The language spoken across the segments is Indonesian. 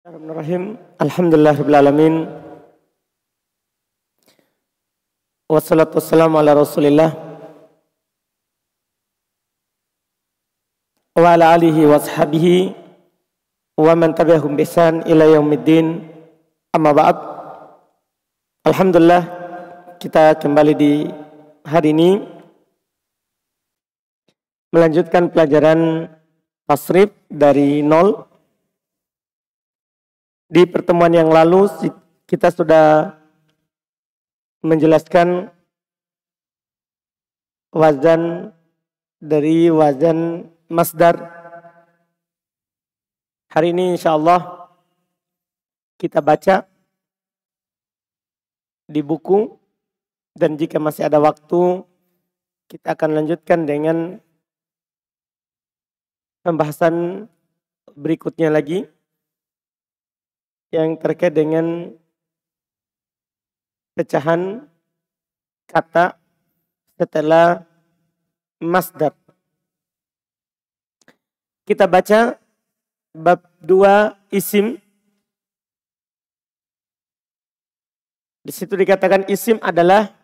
Bismillahirrahmanirrahim. Alhamdulillahirrahmanirrahim. Wassalatu wassalamu ala rasulillah wa ala alihi wa sahbihi wa man tabi'ahum bisan ila yaumiddin. Amma ba'd. Alhamdulillah, kita kembali di hari ini melanjutkan pelajaran tasrif dari nol. Di pertemuan yang lalu kita sudah menjelaskan wazan dari wazan masdar. Hari ini insyaallah kita baca di buku, dan jika masih ada waktu kita akan lanjutkan dengan pembahasan berikutnya lagi yang terkait dengan pecahan kata setelah masdar. Kita baca bab 2 isim. Di situ dikatakan isim adalah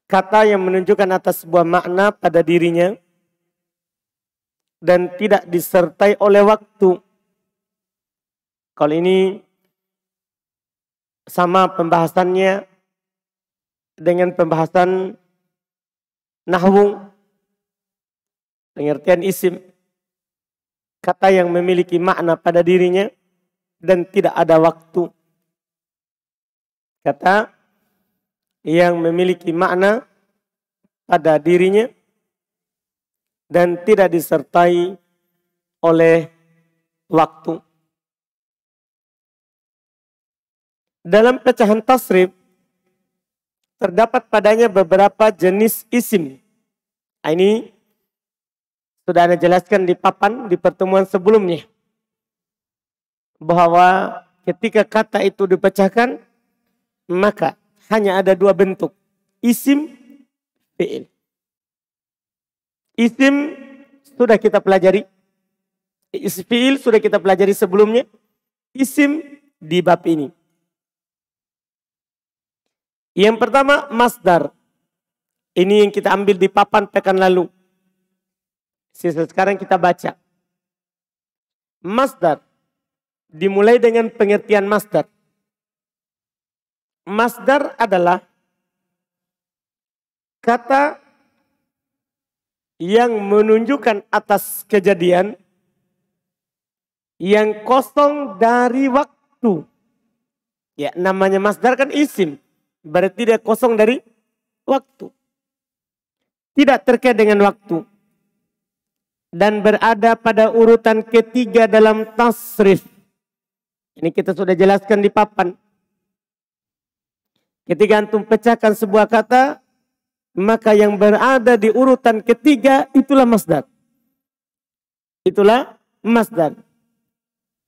kata yang menunjukkan atas sebuah makna pada dirinya dan tidak disertai oleh waktu. Kalau ini sama pembahasannya dengan pembahasan nahwu, pengertian isim, kata yang memiliki makna pada dirinya dan tidak ada waktu. Kata yang memiliki makna pada dirinya dan tidak disertai oleh waktu. Dalam pecahan tasrif terdapat padanya beberapa jenis isim. Ini sudah Anda jelaskan di papan di pertemuan sebelumnya, bahwa ketika kata itu dipecahkan maka hanya ada dua bentuk, isim, fi'il. Isim sudah kita pelajari, fi'il sudah kita pelajari sebelumnya, isim di bab ini. Yang pertama masdar. Ini yang kita ambil di papan pekan lalu. Sekarang kita baca. Masdar dimulai dengan pengertian masdar. Masdar adalah kata yang menunjukkan atas kejadian yang kosong dari waktu. Ya, namanya masdar kan isim. Berarti dia kosong dari waktu. Tidak terkait dengan waktu. Dan berada pada urutan ketiga dalam tasrif. Ini kita sudah jelaskan di papan. Ketika antum pecahkan sebuah kata, maka yang berada di urutan ketiga itulah masdar. Itulah masdar.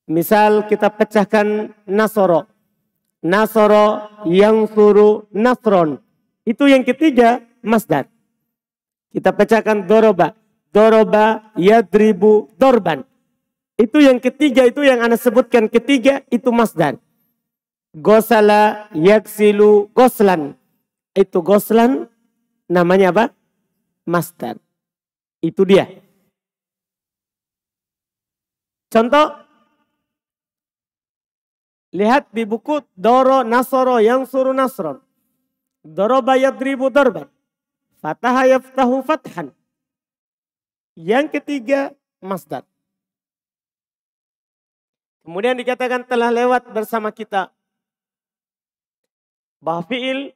Misal kita pecahkan nasoro. Nasoro yang suruh nasron. Itu yang ketiga masdar. Kita pecahkan doroba. Doroba yadribu dorban. Itu yang ketiga, itu yang Anda sebutkan ketiga, itu masdar. Gosala yaksilu goslan. Itu goslan namanya apa? Masdar. Itu dia. Contoh. Lihat di buku doro nasoro yang suruh nasron. Doroba yadribu dorban. Fataha yaftahu fathan. Yang ketiga masdar. Kemudian dikatakan telah lewat bersama kita bahwa fi'il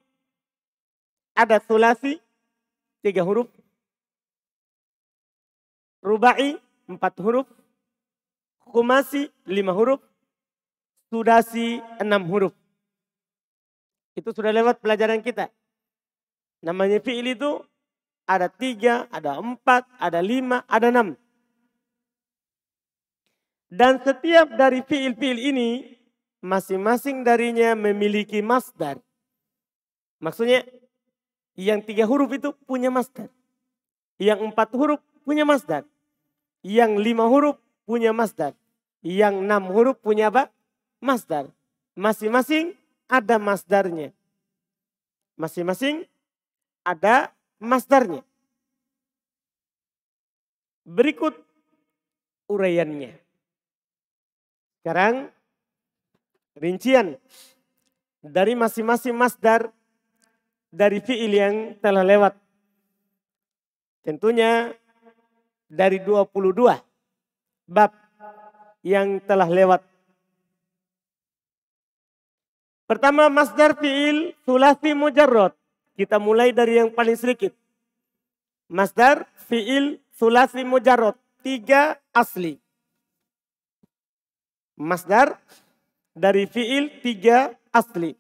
ada sulasi 3 huruf. Rubai 4 huruf. Khumasi 5 huruf. Sudasi 6 huruf. Itu sudah lewat pelajaran kita. Namanya fi'il itu ada 3, ada 4, ada 5, ada 6. Dan setiap dari fi'il-fi'il ini masing-masing darinya memiliki masdar. Maksudnya yang 3 huruf itu punya masdar. Yang 4 huruf punya masdar. Yang 5 huruf punya masdar. Yang 6 huruf punya apa? Masdar. Masing-masing ada masdarnya. Masing-masing ada masdarnya. Berikut uraiannya. Sekarang rincian dari masing-masing masdar dari fi'il yang telah lewat. Tentunya dari 22 bab yang telah lewat. Pertama, masdar fi'il tsulats mujarrad. Kita mulai dari yang paling sedikit. Masdar fi'il tsulats mujarrad, 3 asli. Masdar dari fi'il 3 asli.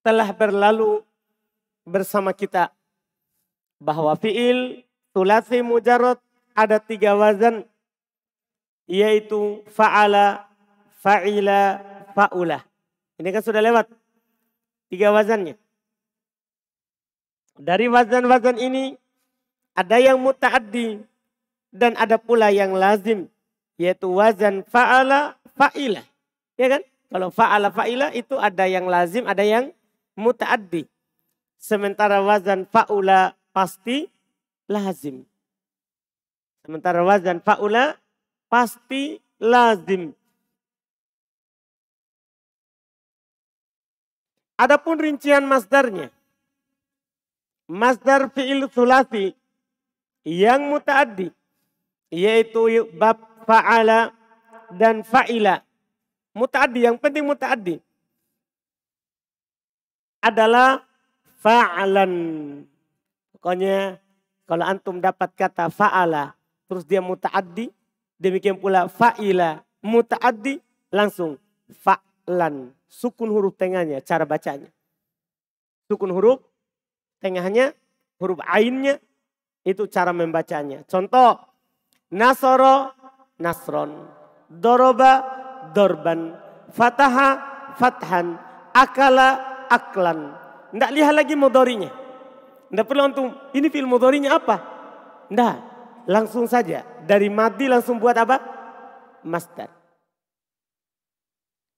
Telah berlalu bersama kita bahwa fi'il tsulats mujarrad ada 3 wazan, yaitu fa'ala, fa'ila, fa'ulah. Ini kan sudah lewat 3 wazannya. Dari wazan-wazan ini ada yang muta'addi dan ada pula yang lazim, yaitu wazan fa'ala, fa'ilah. Ya kan? Kalau fa'ala, fa'ilah itu ada yang lazim, ada yang muta'addi. Sementara wazan fa'ula pasti lazim. Sementara wazan fa'ula pasti lazim. Adapun rincian masdarnya. Masdar fi'il tsulats yang muta'addi, yaitu bab fa'ala dan fa'ila. Muta'addi, yang penting muta'addi, adalah fa'alan. Pokoknya kalau antum dapat kata fa'ala terus dia muta'addi, demikian pula fa'ila muta'addi, langsung fa'lan. Sukun huruf tengahnya, cara bacanya. Sukun huruf tengahnya, huruf ainnya, itu cara membacanya. Contoh, nasoro, nasron, doroba, dorban, fataha, fathan, akala, aklan. Nggak lihat lagi mudhari'nya. Nggak perlu antum, ini fi'il mudhari'nya apa? Nggak, langsung saja. Dari madi langsung buat apa? Masdar.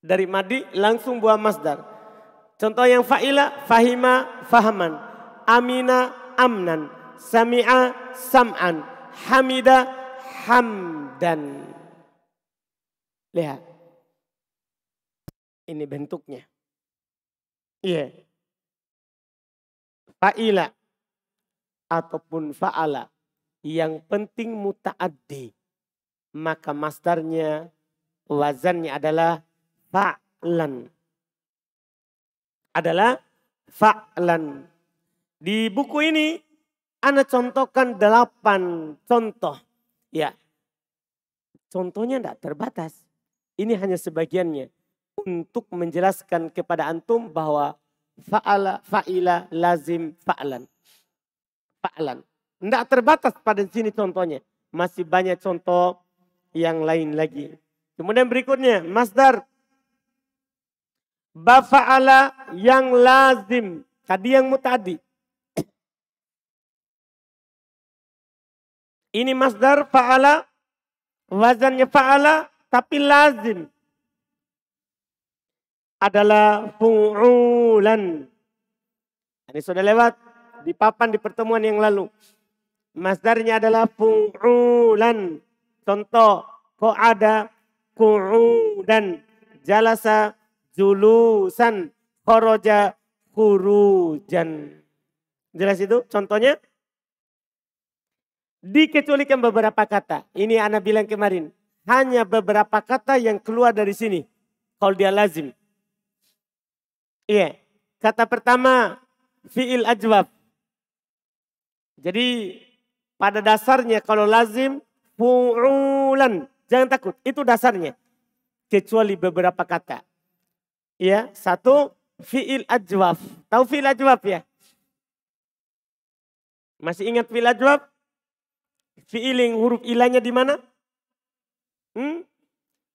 Dari madi langsung buat masdar. Contoh yang fa'ila, fahima, fahaman, amina, amnan, sami'a, sam'an, hamida, hamdan. Lihat. Ini bentuknya. Iya. Fa'ila ataupun fa'ala, yang penting muta'addi, maka masdarnya, wazannya adalah fa'lan. Adalah fa'lan. Di buku ini ana contohkan 8 contoh. Ya. Contohnya tidak terbatas. Ini hanya sebagiannya untuk menjelaskan kepada antum bahwa fa'ala, fa'ila, lazim, fa'lan. Fa'lan. Tidak terbatas pada sini contohnya. Masih banyak contoh yang lain lagi. Kemudian berikutnya, masdar bab fa'ala yang lazim. Tadi yang muta'addi. Ini masdar fa'ala, wazannya fa'ala, tapi lazim. Adalah fu'ulan. Ini sudah lewat di papan di pertemuan yang lalu. Masdarnya adalah fu'ulan. Contoh, qa'ada, qu'udan, jalasa, julusan, kharaja, khurujan. Jelas itu contohnya? Dikecualikan beberapa kata. Ini ana bilang kemarin. Hanya beberapa kata yang keluar dari sini. Kalau dia lazim. Iya. Kata pertama, fi'il ajwab. Jadi pada dasarnya kalau lazim, fu'ulan. Jangan takut, itu dasarnya. Kecuali beberapa kata. Ya, satu, fi'il ajwab. Tahu fi'il ajwab ya? Masih ingat fi'il ajwab? Fi'il yang huruf ilahnya di mana?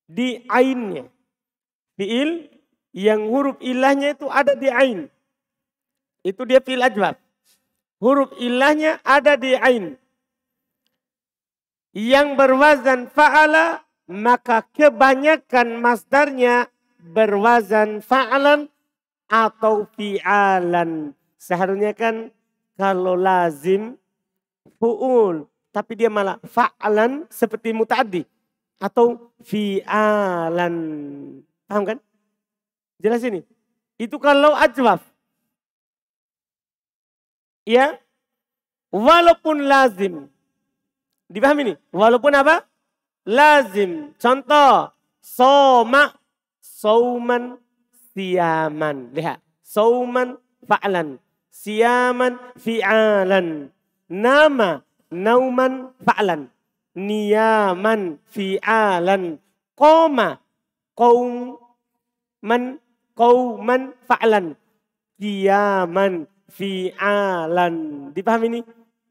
Di ainnya. Fi'il yang huruf ilahnya itu ada di ain. Itu dia fi'il ajwab. Huruf ilahnya ada di ain. Yang berwazan fa'ala maka kebanyakan masdarnya berwazan fa'lan atau fi'alan. Seharusnya kan kalau lazim fu'ul, tapi dia malah fa'lan seperti muta'addi atau fi'alan. Paham kan? Jelas ini. Itu kalau ajwaf. Ya. Walaupun lazim. Dipahami nih? Walaupun apa? Lazim. Contoh. Soma. Sauman. Siyaman. Lihat. Sauman. Fa'lan. Siyaman. Fi'alan. Nama. Nauman. Fa'lan. Niyaman. Fi'alan. Qoma. Qauman. Qauman. Fa'lan. Qiyaman. Fi'alan. Dipahami ini?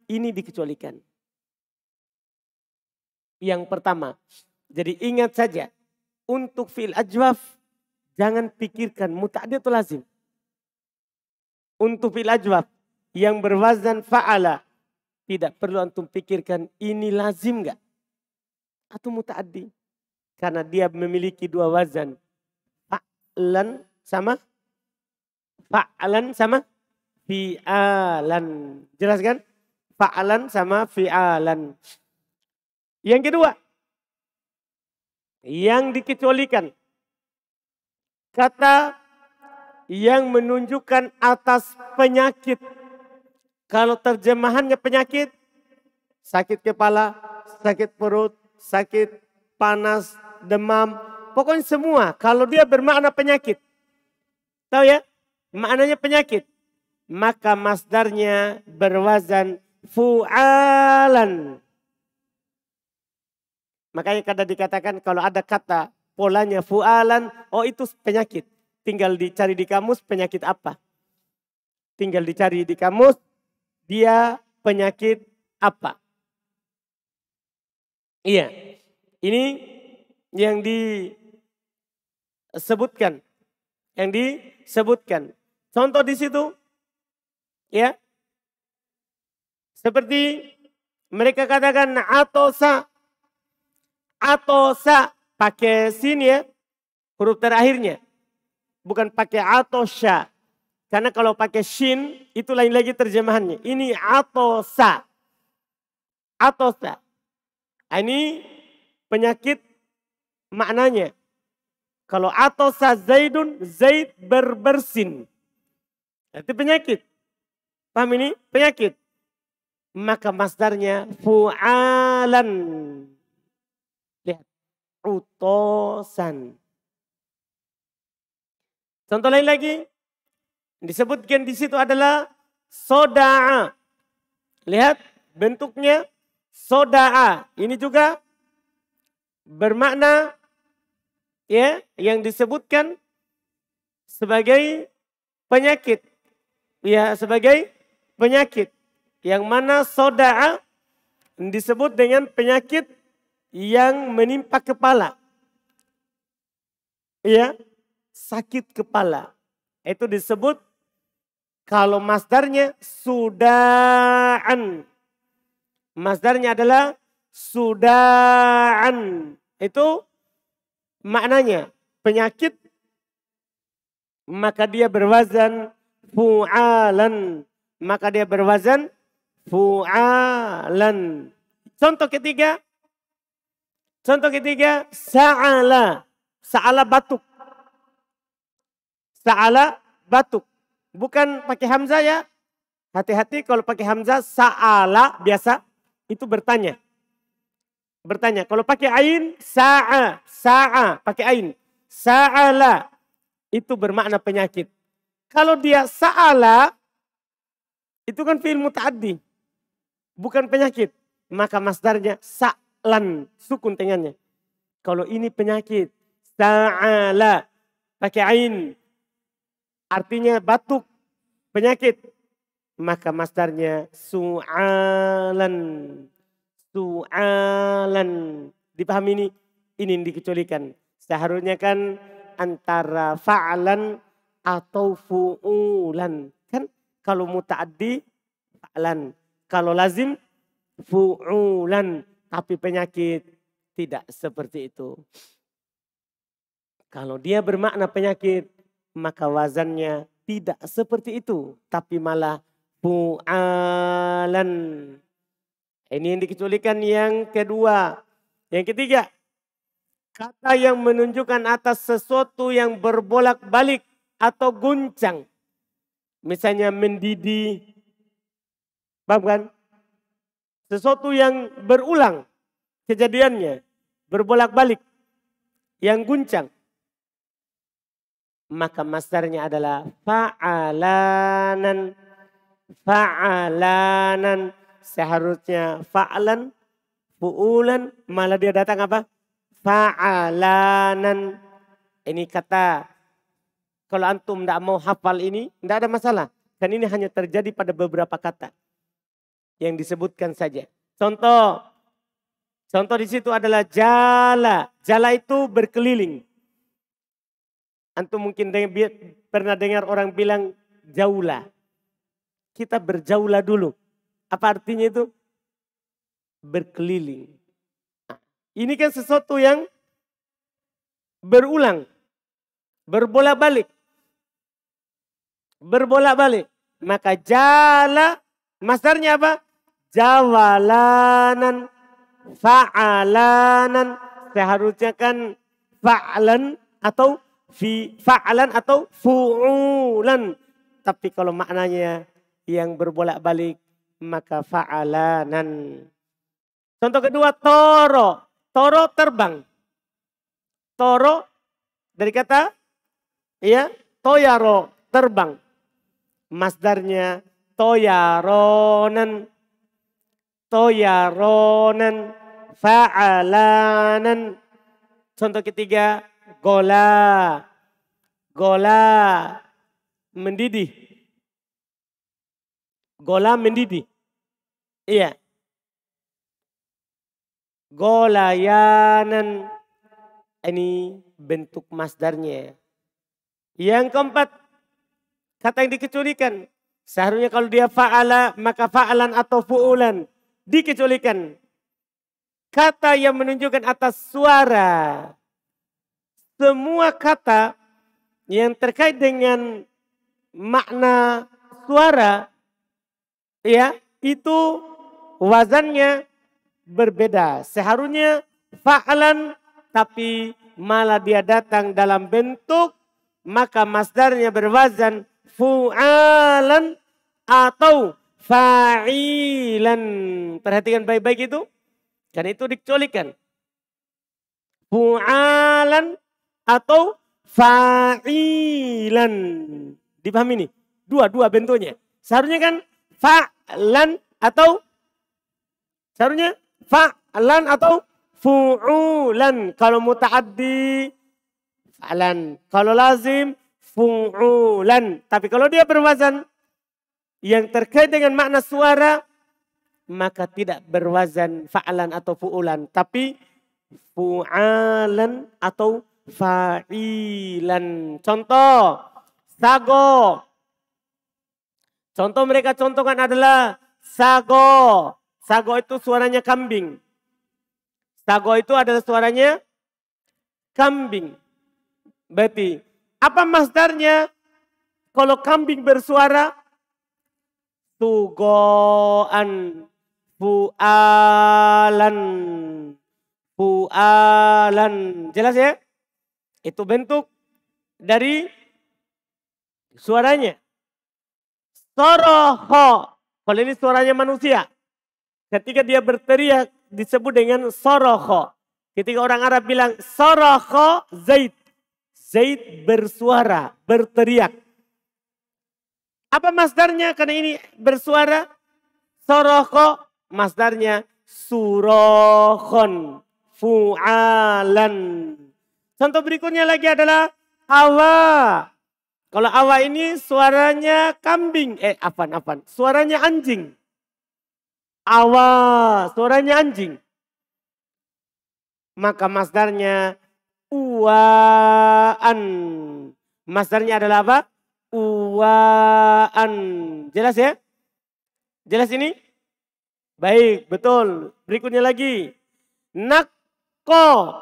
Ini dikecualikan. Yang pertama. Jadi ingat saja. Untuk fi'il ajwaf. Jangan pikirkan muta'addi atau lazim. Untuk fi'il ajwaf. Yang berwazan fa'ala. Tidak perlu antum pikirkan ini lazim gak? Atau muta'addi. Karena dia memiliki dua wazan. Fa'lan sama. Fa'lan sama. Fi'alan. Jelas kan? Fa'alan sama fi'alan. Yang kedua. Yang dikecualikan. Kata yang menunjukkan atas penyakit. Kalau terjemahannya penyakit. Sakit kepala, sakit perut, sakit panas, demam. Pokoknya semua. Kalau dia bermakna penyakit. Tahu ya? Maknanya penyakit. Maka masdarnya berwazan fu'alan. Makanya kadang dikatakan kalau ada kata polanya fu'alan, oh itu penyakit. Tinggal dicari di kamus penyakit apa. Tinggal dicari di kamus dia penyakit apa. Iya, ini yang disebutkan. Yang disebutkan. Contoh di situ. Ya. Seperti mereka katakan atosa. Atosa. Pakai sin ya. Huruf terakhirnya. Bukan pakai atosha. Karena kalau pakai shin. Itu lain lagi terjemahannya. Ini atosa. Atosa. Ini penyakit maknanya. Kalau atosa zaidun. Zaid berbersin. Itu penyakit. Paham ini? Penyakit. Maka masdarnya fu'alan. Lihat. Utosan. Contoh lain lagi. Disebutkan di situ adalah soda'a. Lihat bentuknya soda'a. Ini juga bermakna ya yang disebutkan sebagai penyakit. Ya sebagai penyakit. Yang mana soda'a disebut dengan penyakit yang menimpa kepala. Ya, sakit kepala. Itu disebut kalau masdarnya suda'an. Masdarnya adalah suda'an. Itu maknanya penyakit. Maka dia berwazan fu'alan. Maka dia berwazan fu'alan. Contoh ketiga. Contoh ketiga. Sa'ala. Sa'ala batuk. Sa'ala batuk. Bukan pakai hamzah ya. Hati-hati kalau pakai hamzah. Sa'ala biasa. Itu bertanya. Bertanya. Kalau pakai ain. Sa'a. Sa'a. Pakai ain. Sa'ala. Itu bermakna penyakit. Kalau dia sa'ala. Itu kan fi'il muta'addi. Bukan penyakit. Maka masdarnya sa'lan. Sukun tengahnya. Kalau ini penyakit. Sa'ala. Pakai ain. Artinya batuk. Penyakit. Maka masdarnya su'alan. Su'alan. Dipahami ini? Ini yang dikecualikan. Seharusnya kan antara fa'alan atau fu'ulan. Kan kalau muta'addi fa'lan. Kalau lazim fu'ulan. Tapi penyakit. Tidak seperti itu. Kalau dia bermakna penyakit, maka wazannya tidak seperti itu. Tapi malah fu'alan. Ini yang dikecualikan yang kedua. Yang ketiga, kata yang menunjukkan atas sesuatu yang berbolak-balik atau guncang. Misalnya mendidih. Paham kan? Sesuatu yang berulang kejadiannya. Berbolak-balik. Yang guncang. Maka masdarnya adalah fa'alanan. Fa'alanan. Seharusnya fa'alan, fu'ulan. Malah dia datang apa? Fa'alanan. Ini kata. Kalau antum tidak mau hafal ini, tidak ada masalah. Kan ini hanya terjadi pada beberapa kata. Yang disebutkan saja. Contoh. Contoh di situ adalah jala. Jala itu berkeliling. Antum mungkin pernah dengar orang bilang jaulah. Kita berjaulah dulu. Apa artinya itu? Berkeliling. Nah, ini kan sesuatu yang berulang. Berbolak-balik. Berbolak-balik. Maka jala. Masdarnya apa? Jawalanan. Fa'alanan. Seharusnya kan fa'alan atau fa'alan atau fu'ulan. Tapi kalau maknanya yang berbolak-balik maka fa'alanan. Contoh kedua toro. Toro terbang. Toro dari kata ya toyaro terbang. Masdarnya toyaronan. Toyaronan. Fa'alanan. Contoh ketiga gola. Gola mendidih. Gola mendidih. Iya. Golayanan. Ini bentuk masdarnya. Yang keempat. Kata yang dikecualikan. Seharusnya kalau dia fa'ala maka fa'alan atau fu'ulan. Dikecualikan. Kata yang menunjukkan atas suara. Semua kata yang terkait dengan makna suara. Ya, itu wazannya berbeda. Seharusnya fa'alan tapi malah dia datang dalam bentuk maka masdarnya berwazan fu'alan atau fa'ilan. Perhatikan baik-baik itu. Karena itu dikecualikan. Fu'alan atau fa'ilan. Dipahami ini? Dua bentuknya. Seharusnya kan fa'lan atau seharusnya fa'lan atau fu'ulan. Kalau muta'addi fa'lan. Kalau lazim fu'ulan. Tapi kalau dia berwazan yang terkait dengan makna suara maka tidak berwazan fa'lan atau fu'ulan. Tapi fu'alan atau fa'ilan. Contoh sago. Contoh mereka contohkan adalah sago. Sago itu suaranya kambing. Sago itu adalah suaranya kambing. Berarti apa masdarnya kalau kambing bersuara? Tugoan. Fu'alan. Fu'alan. Jelas ya? Itu bentuk dari suaranya. Soroho. Kalau ini suaranya manusia. Ketika dia berteriak disebut dengan soroho. Ketika orang Arab bilang soroho Zaid. Zaid bersuara, berteriak. Apa masdarnya? Karena ini bersuara. Soroho. Masdarnya surohon. Fu'alan. Contoh berikutnya lagi adalah awa. Kalau awa ini suaranya kambing. Afan. Suaranya anjing. Awa. Suaranya anjing. Maka masdarnya uwaan. Masdarnya adalah apa? Uwaan. Jelas ya? Jelas ini? Baik, betul. Berikutnya lagi. Nakko.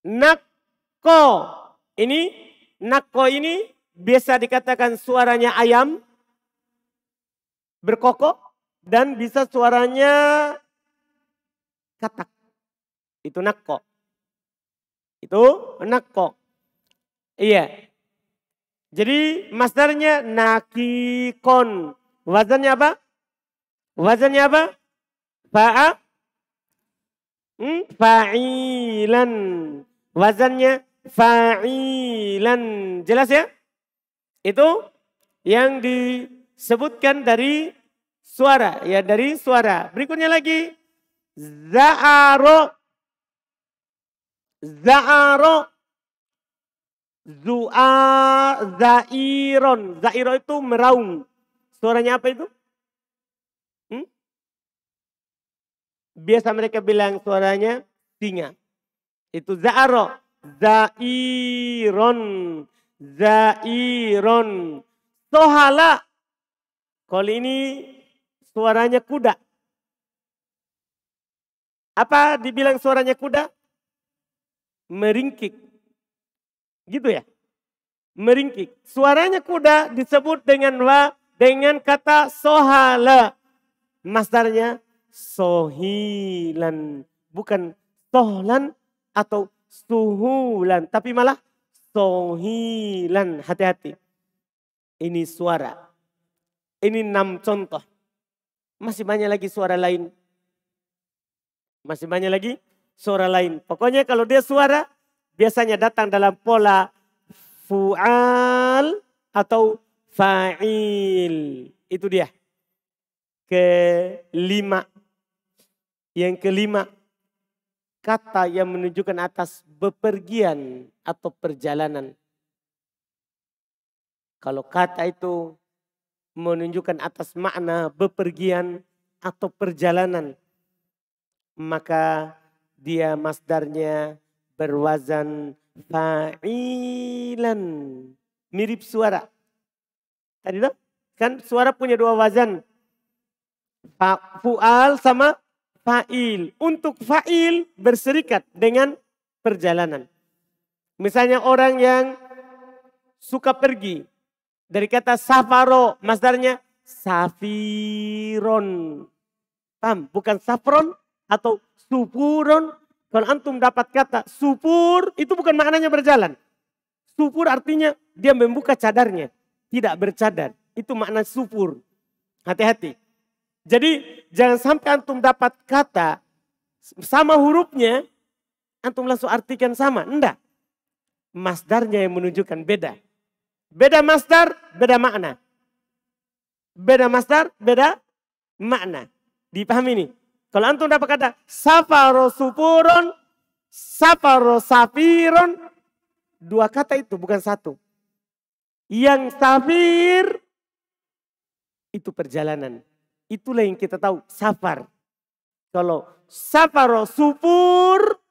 Nakko. Ini, nakko ini biasa dikatakan suaranya ayam berkokok dan bisa suaranya katak. Itu nakko. Itu nakko. Iya. Jadi masdarnya nakikon. Wazannya apa? Wazannya apa? Fa'ilan. Wazannya fa'ilan. Jelas ya? Itu yang disebutkan dari suara. Ya, dari suara. Berikutnya lagi. Za'aro. Za'aro. Zairon. Zairo itu meraung. Suaranya apa itu? Biasa mereka bilang suaranya singa. Itu za'aro. Zairon. Zairon. Sohala. Kalau ini suaranya kuda. Apa dibilang suaranya kuda? Meringkik. Gitu ya. Meringkik. Suaranya kuda disebut dengan kata sohala. Masdarnya sohilan. Bukan sohlan atau suhulan. Tapi malah sohilan. Hati-hati. Ini suara. Ini 6 contoh. Masih banyak lagi suara lain. Masih banyak lagi suara lain. Pokoknya kalau dia suara biasanya datang dalam pola fu'al atau fa'il. Itu dia. Kelima. Yang kelima. Kata yang menunjukkan atas bepergian atau perjalanan. Kalau kata itu menunjukkan atas makna bepergian atau perjalanan. Maka dia masdarnya berwazan fa'ilan. Mirip suara. Tadi loh, kan suara punya 2 wazan. Fu'al sama fa'il. Untuk fa'il berserikat dengan perjalanan. Misalnya orang yang suka pergi. Dari kata safaro, masdarnya safiron. Paham? Bukan safron atau supuron. Kalau antum dapat kata supur, itu bukan maknanya berjalan. Supur artinya dia membuka cadarnya. Tidak bercadar. Itu makna supur. Hati-hati. Jadi jangan sampai antum dapat kata sama hurufnya, antum langsung artikan sama. Enggak. Masdarnya yang menunjukkan beda. Beda masdar, beda makna. Beda masdar, beda makna. Dipahami ini? Kalau antum dapat kata safaro supuron, safaro safiron. 2 kata itu bukan 1. Yang safir itu perjalanan. Itulah yang kita tahu safar. Kalau safaro supur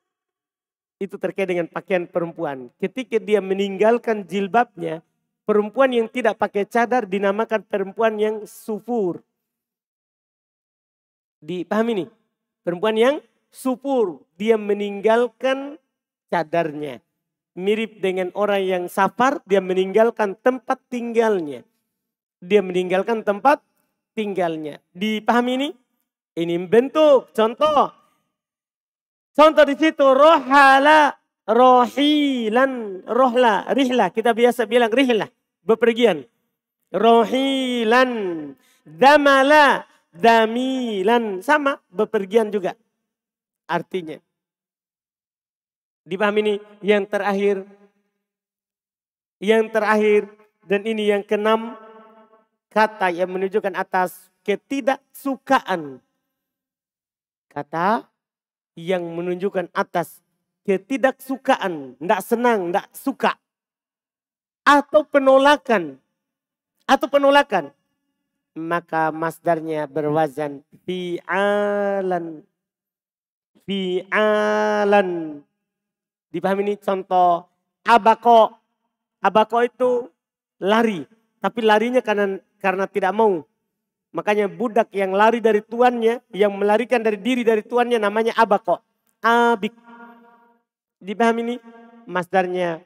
itu terkait dengan pakaian perempuan. Ketika dia meninggalkan jilbabnya, perempuan yang tidak pakai cadar dinamakan perempuan yang sufur. Dipahami nih? Perempuan yang supur. Dia meninggalkan cadarnya. Mirip dengan orang yang safar, dia meninggalkan tempat tinggalnya. Dia meninggalkan tempat tinggalnya. Dipahami ini? Ini bentuk, contoh. Contoh di situ, rohala, rohilan, rohla, rihla. Kita biasa bilang rihla, bepergian. Rohilan, damala, damilan. Sama, bepergian juga artinya. Dipahami ini? Yang terakhir. Yang terakhir dan ini yang ke-6. Kata yang menunjukkan atas ketidaksukaan. Kata yang menunjukkan atas ketidaksukaan. Tidak senang, tidak suka. Atau penolakan. Atau penolakan. Maka masdarnya berwazan fi'alan. Fi'alan. Dipahami ini contoh abako. Abako itu lari. Tapi larinya karena tidak mau. Makanya budak yang lari dari tuannya, yang melarikan dari diri dari tuannya namanya abako. abik. Dipahami ini? Masdarnya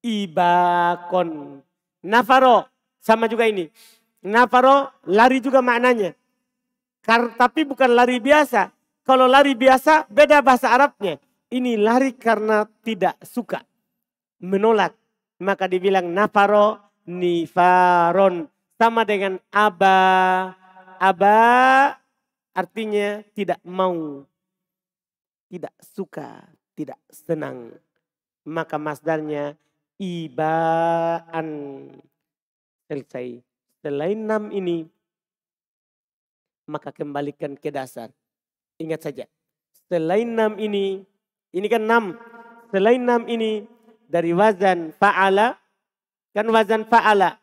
ibakon. Nafaro sama juga ini. Nafaro lari juga maknanya. Tapi bukan lari biasa. Kalau lari biasa beda bahasa Arabnya. Ini lari karena tidak suka. Menolak. Maka dibilang nafaro nifaron. Sama dengan aba. Aba artinya tidak mau. Tidak suka. Tidak senang. Maka masdarnya ibaan. Selesai. Selain 6 ini. Maka kembalikan ke dasar. Ingat saja. Selain 6 ini. Ini kan 6. Selain 6 ini. Dari wazan fa'ala. Kan wazan fa'ala.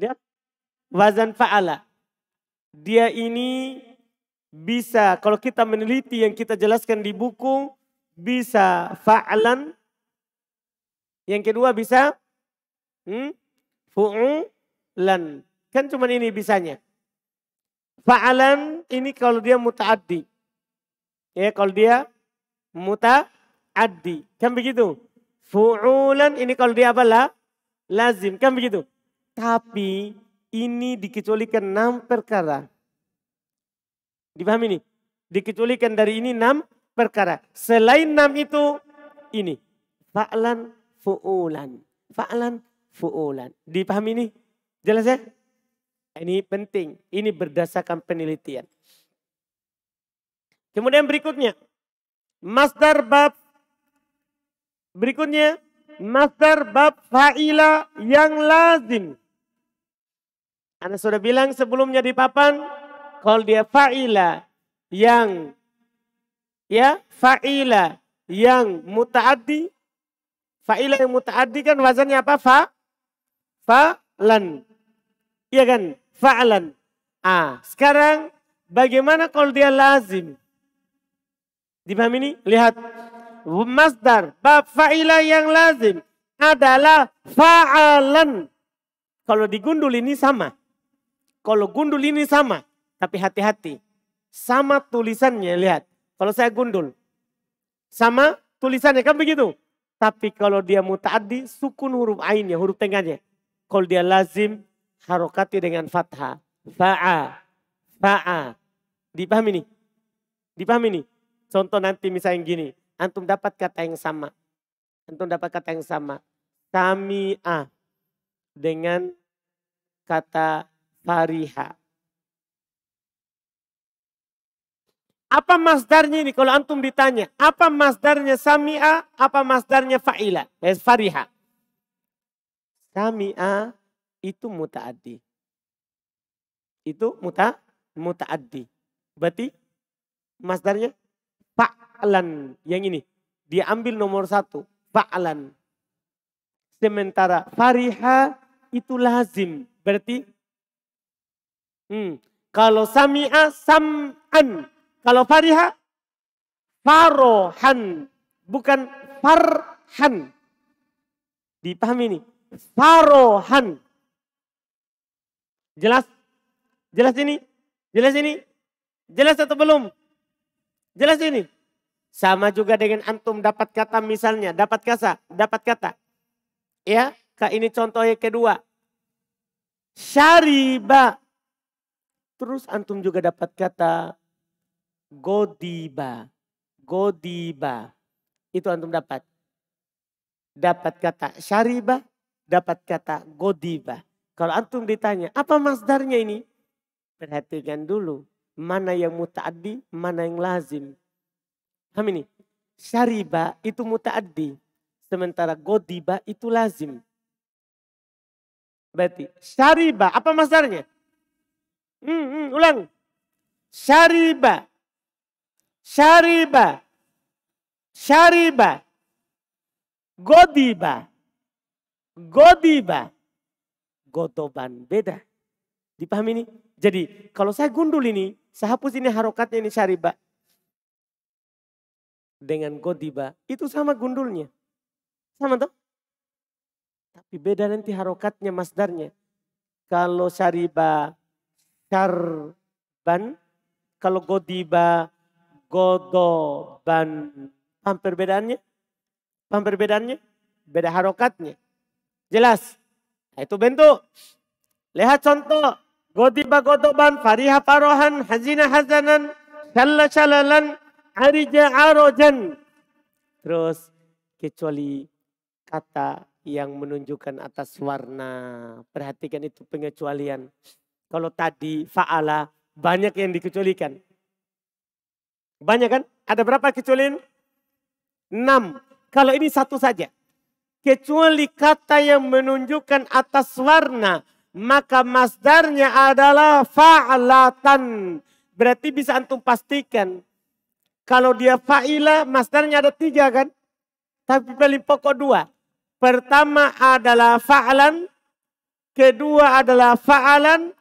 Ya? Wazan fa'ala. Dia ini bisa. Kalau kita meneliti yang kita jelaskan di buku. Bisa fa'lan. Yang kedua bisa. Fu'ulan. Kan cuma ini bisanya. Fa'alan ini kalau dia muta'addi. Ya kalau dia muta'addi. Kan begitu. Fu'ulan ini kalau dia apa? Lazim. Kan begitu. Tapi ini dikecualikan 6 perkara. Dipahami ini? Dikecualikan dari ini 6 perkara. Selain 6 itu ini. Fa'lan fu'ulan. Fa'lan fu'ulan. Dipahami ini? Jelas ya? Ini penting. Ini berdasarkan penelitian. Kemudian berikutnya. Masdar bab. Berikutnya. Masdar bab fa'ila yang lazim. Anda sudah bilang sebelumnya di papan. Kalau dia fa'ila yang. Ya. Fa'ila yang muta'addi. Fa'ila yang muta'addi kan wazannya apa? Fa'lan. Iya kan? Fa'lan. Sekarang bagaimana kalau dia lazim? Dipahami ini? Lihat. Masdar bab fa'ila yang lazim adalah fa'alan. Kalau digundul ini sama. Kalau gundul ini sama. Tapi hati-hati. Sama tulisannya, lihat. Kalau saya gundul. Sama tulisannya, kan begitu? Tapi kalau dia muta'addi, sukun huruf ainnya, huruf tengahnya. Kalau dia lazim, harokati dengan fathah. Fa'a. Dipahami nih? Dipahami nih? Contoh nanti misalnya gini. Antum dapat kata yang sama. Sami'a. Dengan kata fariha. Apa masdarnya ini? Kalau antum ditanya. Apa masdarnya sami'a? Apa masdarnya fa'ila? Fariha. Sami'a itu muta'addi. Itu muta'addi. Berarti masdarnya fa'lan. Yang ini. Dia ambil nomor 1. Fa'lan. Sementara fariha itu lazim. Berarti. Kalau sami'a sam'an. Kalau fariha. Farohan. Bukan farhan. Dipahami ini. Farohan. Jelas? Jelas ini? Jelas ini? Jelas atau belum? Jelas ini? Sama juga dengan antum dapat kata misalnya. Dapat kata. Ya, ini contoh yang kedua. Syariba. Terus antum juga dapat kata godiba. Itu antum dapat. Dapat kata syariba. Dapat kata godiba. Kalau antum ditanya, apa masdarnya ini? Perhatikan dulu. Mana yang muta'addi, mana yang lazim. Paham ini? Syariba itu muta'addi. Sementara godiba itu lazim. Berarti syariba, apa masdarnya? Ulang. Syariba. Godiba. Godoban. Beda. Dipahami ini? Jadi kalau saya gundul ini. Saya hapus ini harokatnya ini syariba. Dengan godiba. Itu sama gundulnya. Sama toh? Tapi beda nanti harokatnya masdarnya. Kalau syariba. Syarban. Kalau godiba. godoban. Paham perbedaannya? Paham perbedaannya? Beda harokatnya. Jelas? Nah, itu bentuk. Lihat contoh. Godiba godoban, fariha farohan, hazina hazanan, syalla syalalan, arija arojan. Terus kecuali kata yang menunjukkan atas warna. Perhatikan itu pengecualian. Kalau tadi fa'ala banyak yang dikecualikan. Banyak kan? Ada berapa kecualian? 6. Kalau ini satu saja. Kecuali kata yang menunjukkan atas warna. Maka masdarnya adalah fa'latan. Berarti bisa antum pastikan. Kalau dia fa'ila masdarnya ada 3 kan? Tapi paling pokok 2. Pertama adalah fa'lan. Kedua adalah fa'alan.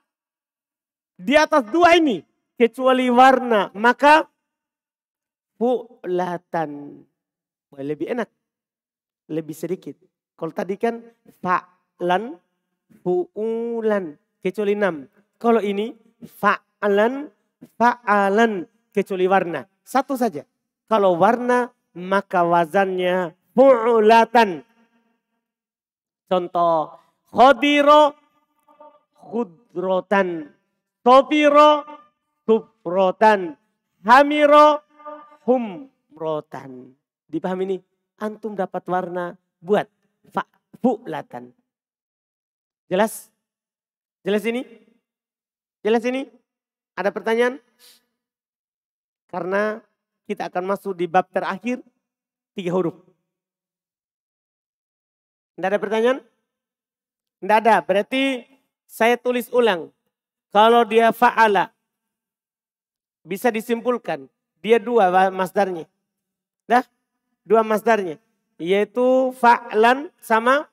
Di atas 2 ini. Kecuali warna. Maka fu'latan. Lebih enak. Lebih sedikit. Kalau tadi kan fa'lan. Fu'ulan. Kecuali 6. Kalau ini fa'lan. Fa'alan. Kecuali warna. Satu saja. Kalau warna maka wazannya fu'ulatan. Contoh. Khodiro khudrotan. Tobiro subrotan. Hamiro humrotan. Dipahami ini? Antum dapat warna buat fu'latan. Jelas? Jelas ini? Jelas ini? Ada pertanyaan? Karena kita akan masuk di bab terakhir 3 huruf. Tidak ada pertanyaan? Tidak ada. Berarti saya tulis ulang. Kalau dia fa'ala. Bisa disimpulkan. Dia 2 masdarnya. Dah? 2 masdarnya. Yaitu fa'lan sama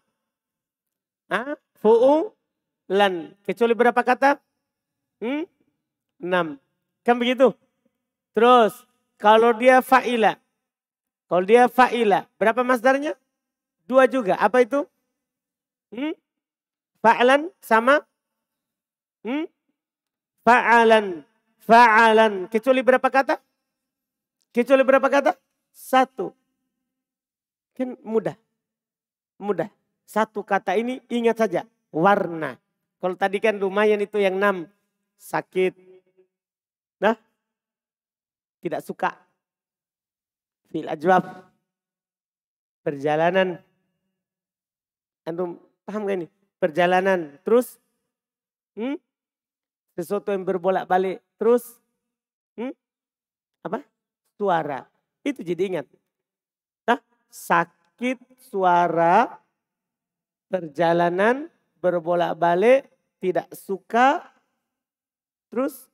fu'ulan. Kecuali berapa kata? 6. Kan begitu? Terus kalau dia fa'ila. Kalau dia fa'ila. Berapa masdarnya? 2 juga. Apa itu? Fa'lan sama? Fa'alan. Fa'alan. Kecuali berapa kata? Kecuali berapa kata? 1. Kan mudah. Mudah. 1 kata ini ingat saja. Warna. Kalau tadi kan lumayan itu yang 6. Sakit. Nah. Tidak suka. Fil ajwab. Perjalanan. Antum paham gak ini? Perjalanan. Terus. Sesuatu yang berbolak-balik. Terus. Apa? Suara. Itu jadi ingat. Nah, sakit, suara, perjalanan, berbolak-balik, tidak suka, terus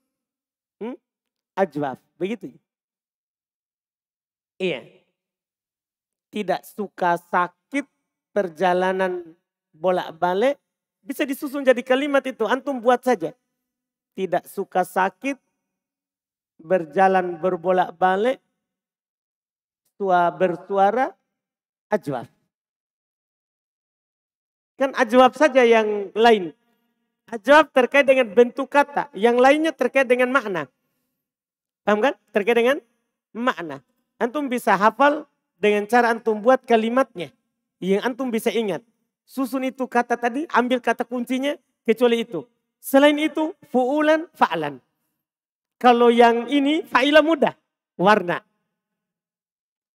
ajwaf. Begitu. Iya. Tidak suka, sakit, perjalanan, bolak-balik, bisa disusun jadi kalimat itu. Antum buat saja. Tidak suka, sakit, berjalan, berbolak-balik, bersuara, ajwaf. Kan ajwaf saja yang lain. Ajwaf terkait dengan bentuk kata. Yang lainnya terkait dengan makna. Paham kan? Terkait dengan makna. Antum bisa hafal dengan cara antum buat kalimatnya. Yang antum bisa ingat. Susun itu kata tadi, ambil kata kuncinya, kecuali itu. Selain itu, fu'ulan, fa'lan. Kalau yang ini, fa'ila mudah. Warna.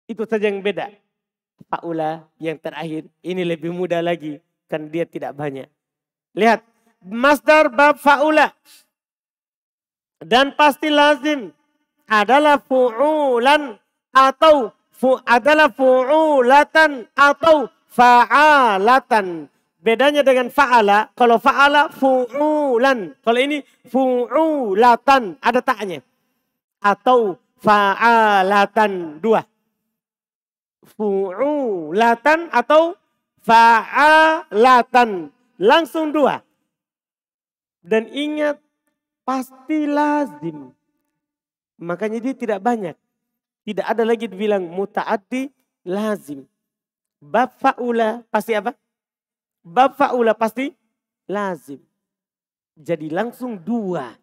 Itu saja yang beda. Fa'ula yang terakhir, ini lebih mudah lagi. Kan dia tidak banyak. Lihat, masdar bab fa'ula. Dan pasti lazim adalah fu'ulan atau adalah fu'ulatan atau fa'alatan. Bedanya dengan fa'ala, kalau fa'ala fu'ulan. Kalau ini fu'ulatan, ada taknya. Atau fa'alatan, 2. Fu'ulatan atau fa'alatan. Langsung 2. Dan ingat, pasti lazim. Makanya dia tidak banyak. Tidak ada lagi dibilang muta'addi lazim. Bab fa'ula pasti apa? Bab fa'ula pasti lazim. Jadi langsung 2.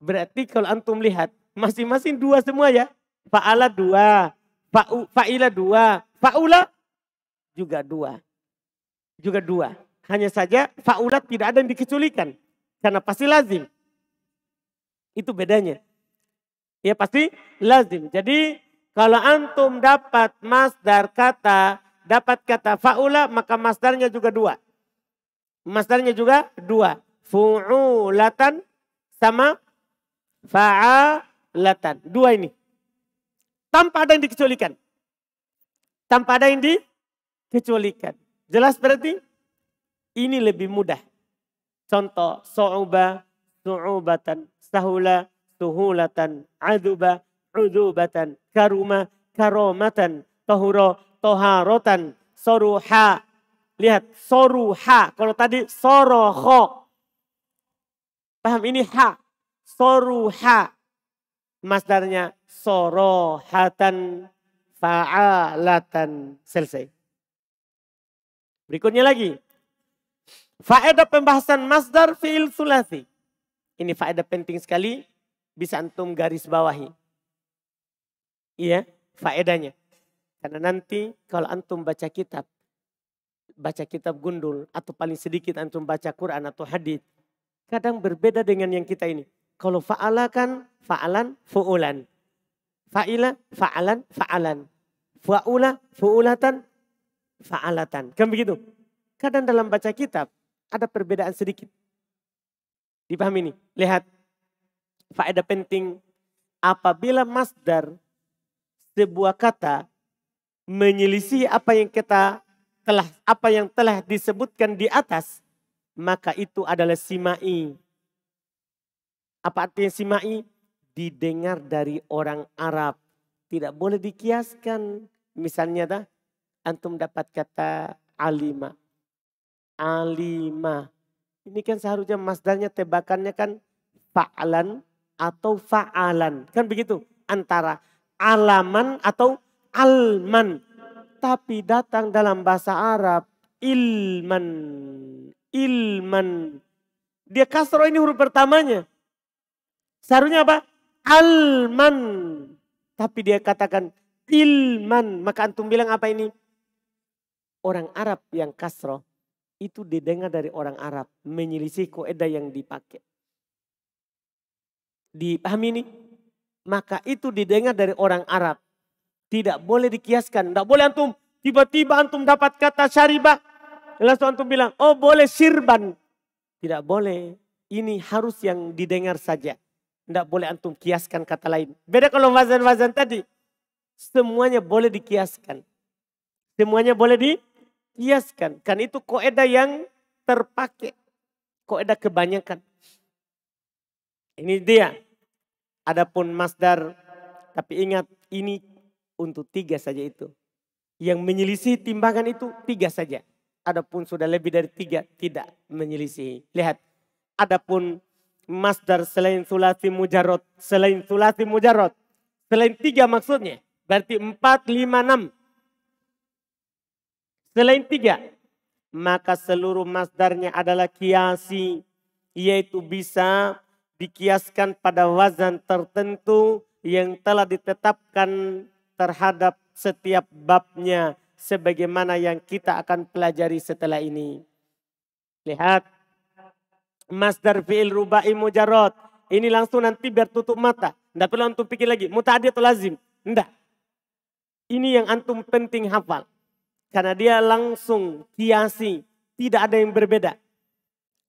Berarti kalau antum lihat, masing-masing 2 semua ya. Fa'ala 2. Fa'ila 2. Fa'ula juga 2. Juga 2. Hanya saja fa'ula tidak ada yang dikecualikan. Karena pasti lazim. Itu bedanya. Ya pasti lazim. Jadi kalau antum dapat masdar kata, dapat kata fa'ula, maka masdarnya juga 2. Masdarnya juga 2. Fu'ulatan sama fa'alatan. 2 ini. Tanpa ada yang dikecualikan. Tanpa ada yang dikecualikan. Jelas berarti? Ini lebih mudah. Contoh, so'uba, su'ubatan, sahula, suhulatan, aduba, udubatan, karuma, karomatan, tohuro, toharotan, soruha. Lihat, soruha. Kalau tadi soroho. Paham ini ha. Soruha. Masdarnya sorohatan, fa'alatan. Selesai. Berikutnya lagi. Faedah pembahasan masdar fi'il sulasi. Ini faedah penting sekali. Bisa antum garis bawahi. Iya, faedahnya. Karena nanti kalau antum baca kitab gundul atau paling sedikit antum baca Quran atau hadis, kadang berbeda dengan yang kita ini. Kalau fa'ala kan fa'alan, fu'ulan. Fa'ila, fa'alan, fa'alan. Fa'ula, fu'ulatan, fa'alatan. Kan begitu? Kadang dalam baca kitab ada perbedaan sedikit. Dipahami ini? Lihat. Faedah penting. Apabila masdar sebuah kata menyelisih apa yang telah disebutkan di atas, maka itu adalah simai. Apa artinya simai? Didengar dari orang Arab. Tidak boleh dikiaskan. Misalnya antum dapat kata alima. Alima. Ini kan seharusnya masdarnya tebakannya kan fa'alan atau fa'alan. Kan begitu. Antara alaman atau alman. Tapi datang dalam bahasa Arab ilman. Ilman. Dia kasroh ini huruf pertamanya. Seharusnya apa? Alman. Tapi dia katakan ilman. Maka antum bilang apa ini? Orang Arab yang kasroh. Itu didengar dari orang Arab. Menyelisih kaidah yang dipakai. Dipahami ini? Maka itu didengar dari orang Arab. Tidak boleh dikiaskan. Tidak boleh antum. Tiba-tiba antum dapat kata syaribah. Langsung antum bilang, oh boleh sirban. Tidak boleh. Ini harus yang didengar saja. Tidak boleh antum kiaskan kata lain. Beda kalau wazan-wazan tadi. Semuanya boleh dikiaskan. Semuanya boleh dikiaskan. Kan itu kaidah yang terpakai. Kaidah kebanyakan. Ini dia. Adapun masdar. Tapi ingat ini untuk 3 saja itu. Yang menyelisih timbangan itu 3 saja. Adapun sudah lebih dari 3 tidak menyelisih. Lihat. Adapun masdar selain sulasi mujarrad. Selain sulasi mujarrad. Selain 3 maksudnya. Berarti 4, 5, 6. Selain 3. Maka seluruh masdarnya adalah kiasi. Yaitu bisa dikiaskan pada wazan tertentu yang telah ditetapkan terhadap setiap babnya. Sebagaimana yang kita akan pelajari setelah ini. Lihat. Masdar fi'il rubai mujarrad. Ini langsung nanti biar tutup mata. Tidak perlu antum pikir lagi. Muta'addi atau lazim. Tidak. Ini yang antum penting hafal. Karena dia langsung kiasi. Tidak ada yang berbeda.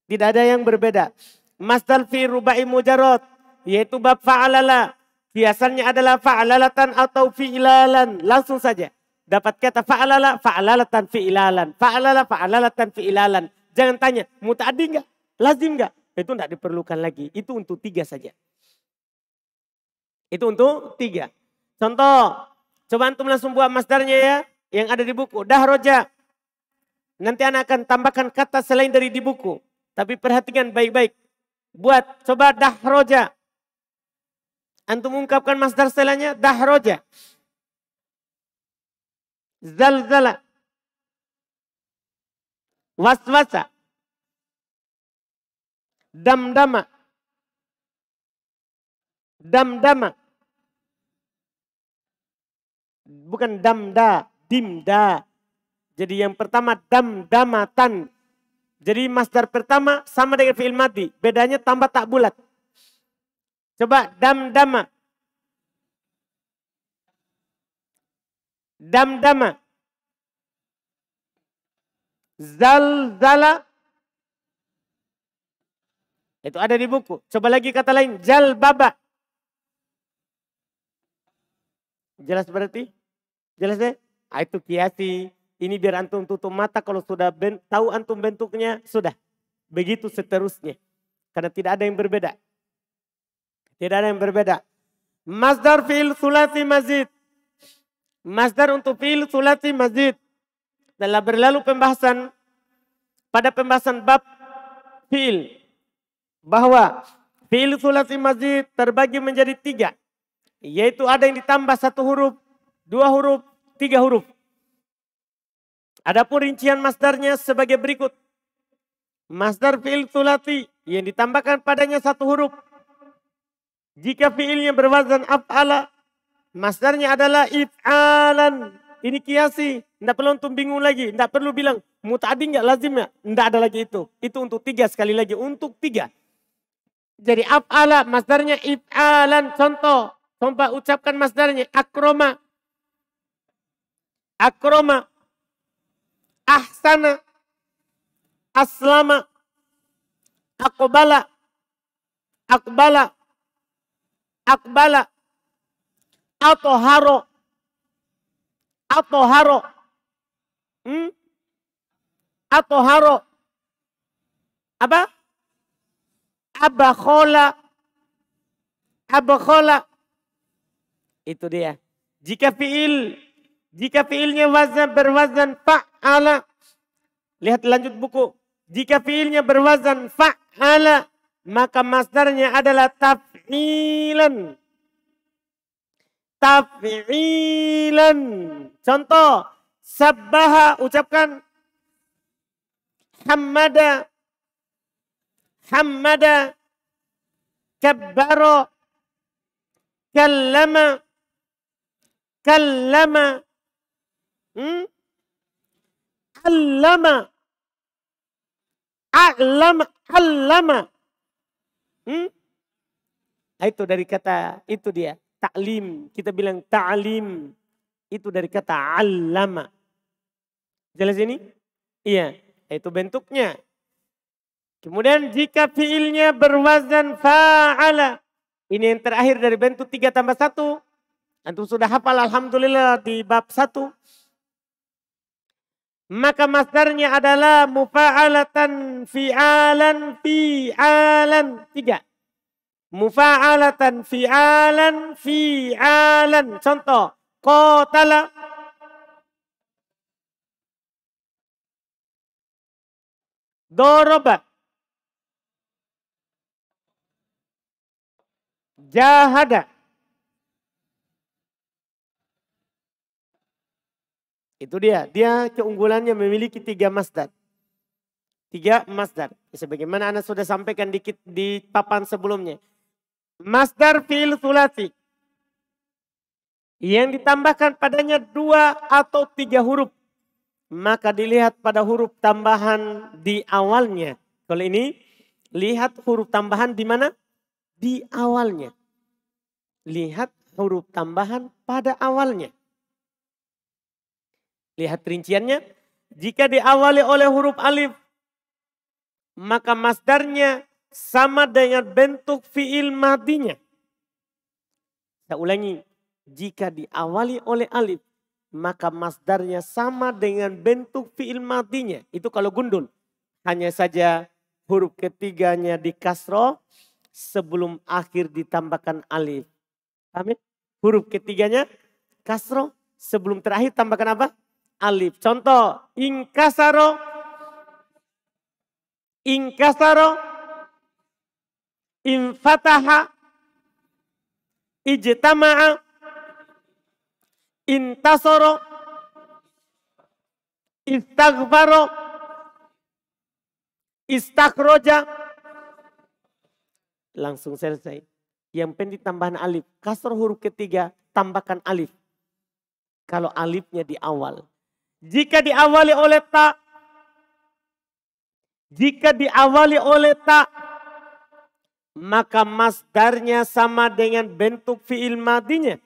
Tidak ada yang berbeda. Masdar fi'il rubai mujarrad. Yaitu bab fa'alala. Kiasannya adalah fa'alalatan atau fi'ilalan. Langsung saja. Dapat kata fa'alala, fa'alalatan, fi'ilalan. Fa'alala, fa'alalatan, fi'ilalan. Jangan tanya, muta'addi enggak? Lazim enggak? Itu enggak diperlukan lagi. Itu untuk 3 saja. Itu untuk 3. Contoh. Coba antum langsung buat masdarnya ya. Yang ada di buku. Dahroja. Nanti anak akan tambahkan kata selain dari di buku. Tapi perhatikan baik-baik. Buat. Coba dahroja. Antum ungkapkan masdar setelahnya. Dahroja. Zalzala. Waswasa. Damdama. Damdama. Bukan damda, dimda. Jadi yang pertama damdamatan. Jadi masdar pertama sama dengan fi'il madi. Bedanya tambah tak bulat. Coba damdama. Damdama. Zalzala. Itu ada di buku. Coba lagi kata lain. Jalbaba. Jelas berarti? Jelas deh? Itu kiasi. Ini biar antum tutup mata. Kalau sudah tahu antum bentuknya, sudah. Begitu seterusnya. Karena tidak ada yang berbeda. Tidak ada yang berbeda. Masdar fi'il sulasi mazid. Masdar untuk fi'il sulasi mazid. Telah berlalu pembahasan. Pada pembahasan bab fi'il. Bahwa fi'il sulasi mazid terbagi menjadi 3. Yaitu ada yang ditambah 1 huruf, 2 huruf, 3 huruf. Adapun rincian masdarnya sebagai berikut. Masdar fi'il sulasi yang ditambahkan padanya 1 huruf. Jika fi'ilnya berwazan af'ala, masdarnya adalah if'alan. Ini kiasi. Tidak perlu untuk bingung lagi. Tidak perlu bilang muta'addi enggak lazim ya. Tidak ada lagi itu. Itu untuk 3 sekali lagi. Untuk 3. Jadi af'ala masdarnya if'alan. Contoh ucapkan masdarnya akroma. Akroma. Ahsana. Aslama. Aqbala. Aqbala. Aqbala. Atoharo. Atoharo. Atoharo. Apa? Abakhola. Abakhola. Itu dia. Jika fiilnya berwazan fa'ala. Lihat lanjut buku. Jika fiilnya berwazan fa'ala, maka masdarnya adalah taf'ilan. Taf'ilan. Contoh, sabbaha ucapkan hamada. Hamada. Kabbaro. Kallama. Kallama. Allama. A'lama. Allama. Itu dari kata, itu dia. Ta'lim. Kita bilang ta'lim. Itu dari kata allama. Jelas ini? Iya. Itu bentuknya. Kemudian jika fiilnya berwazan fa'ala. Ini yang terakhir dari bentuk 3 tambah 1. Antum sudah hafal alhamdulillah di bab 1. Maka masdarnya adalah mufa'alatan fi'alan fi'alan. 3. Mufa'alatan fi'alan fi'alan. Contoh. Qatala. Doroba. Jahada. Itu dia. Dia keunggulannya memiliki 3 masdar. 3 masdar. Sebagaimana Anda sudah sampaikan dikit di papan sebelumnya. Masdar fi'il sulasi. Yang ditambahkan padanya 2 atau 3 huruf. Maka dilihat pada huruf tambahan di awalnya. Kalau ini, lihat huruf tambahan di mana? Di awalnya. Lihat huruf tambahan pada awalnya. Lihat rinciannya. Jika diawali oleh huruf alif, maka masdarnya sama dengan bentuk fi'il madinya. Saya ulangi. Jika diawali oleh alif, maka masdarnya sama dengan bentuk fi'il madinya. Itu kalau gundul. Hanya saja huruf ketiganya di kasroh sebelum akhir ditambahkan alif. Paham ya? Huruf ketiganya kasroh sebelum terakhir tambahkan apa? Alif. Contoh, inkasaro. Inkasaro. Infataha. Ijtama'a. Intasoro. Istaghfaro. Istakhroja. Langsung selesai. Yang penting tambahan alif. Kasroh huruf ketiga tambahkan alif. Kalau alifnya di awal. Jika diawali oleh ta. Jika diawali oleh ta. Maka masdarnya sama dengan bentuk fi'il madinya.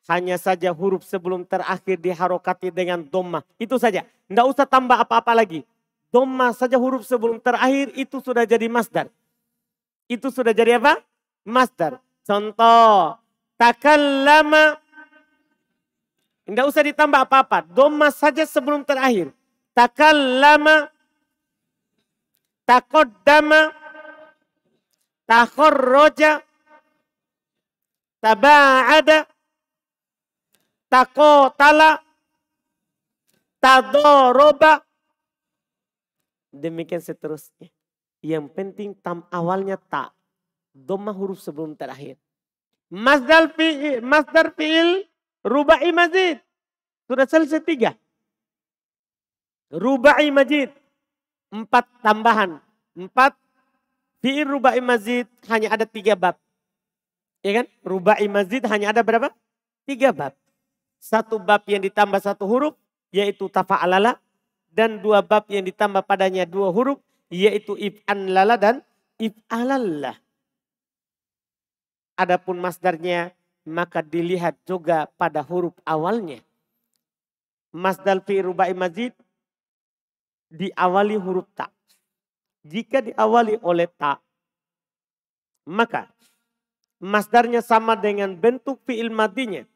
Hanya saja huruf sebelum terakhir diharokati dengan dhammah. Itu saja. Tidak usah tambah apa-apa lagi. Dhammah saja huruf sebelum terakhir itu sudah jadi masdar. Itu sudah jadi apa? Masdar. Contoh. Takallama. Tidak usah ditambah apa-apa. Dhammah saja sebelum terakhir. Takallama. Taqaddama. Takharraja. Taba'ada. Taqatala. Tadoroba. Demikian seterusnya. Yang penting awalnya ta. Dhammah huruf sebelum terakhir. Masdar fi'il rubai mazid. Sudah selesai 3. Rubai mazid. 4 tambahan. 4 fi'il rubai mazid hanya ada 3 bab. Ya kan? Rubai mazid hanya ada berapa? 3 bab. 1 bab yang ditambah 1 huruf yaitu tafa'alala. Dan 2 bab yang ditambah padanya 2 huruf yaitu if'anlala dan if'alallah. Adapun masdarnya maka dilihat juga pada huruf awalnya. Masdar fi rubai mazid diawali huruf ta. Jika diawali oleh ta, maka masdarnya sama dengan bentuk fi'il madinya.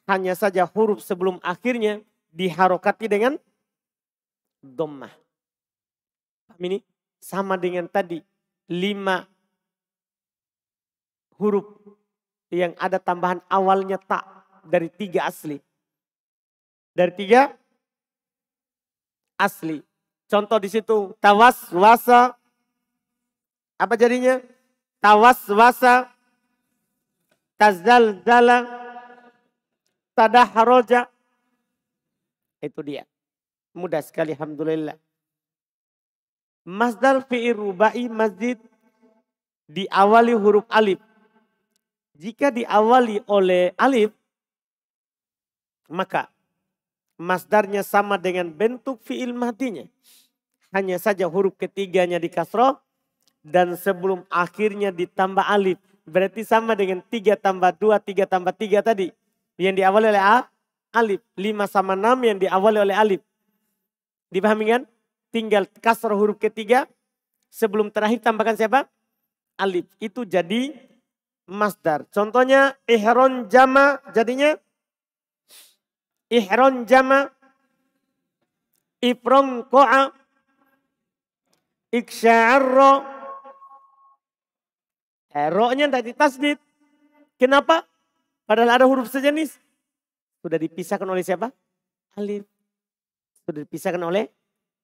Hanya saja huruf sebelum akhirnya diharokati dengan dhammah. Ini sama dengan tadi 5 huruf yang ada tambahan awalnya ta dari 3 asli. Dari 3 asli. Contoh di situ tawaswasa. Apa jadinya? Tawaswasa. Tazalzala. Tadahroja. Itu dia. Mudah sekali alhamdulillah. Masdar fi'il rubai mazid diawali huruf alif. Jika diawali oleh alif, maka masdarnya sama dengan bentuk fi'il madinya. Hanya saja huruf ketiganya di kasroh dan sebelum akhirnya ditambah alif. Berarti sama dengan 3 tambah 2, 3 tambah 3 tadi. Yang diawali oleh alif. 5 sama 6 yang diawali oleh alif. Dipahami kan? Tinggal kasroh huruf ketiga. Sebelum terakhir tambahkan siapa? Alif. Itu jadi masdar. Contohnya ihron jama jadinya ihron jama ifron ko'a iksya'arro. Ro-nya tidak ditasdid. Kenapa? Padahal ada huruf sejenis. Sudah dipisahkan oleh siapa? Alif. Sudah dipisahkan oleh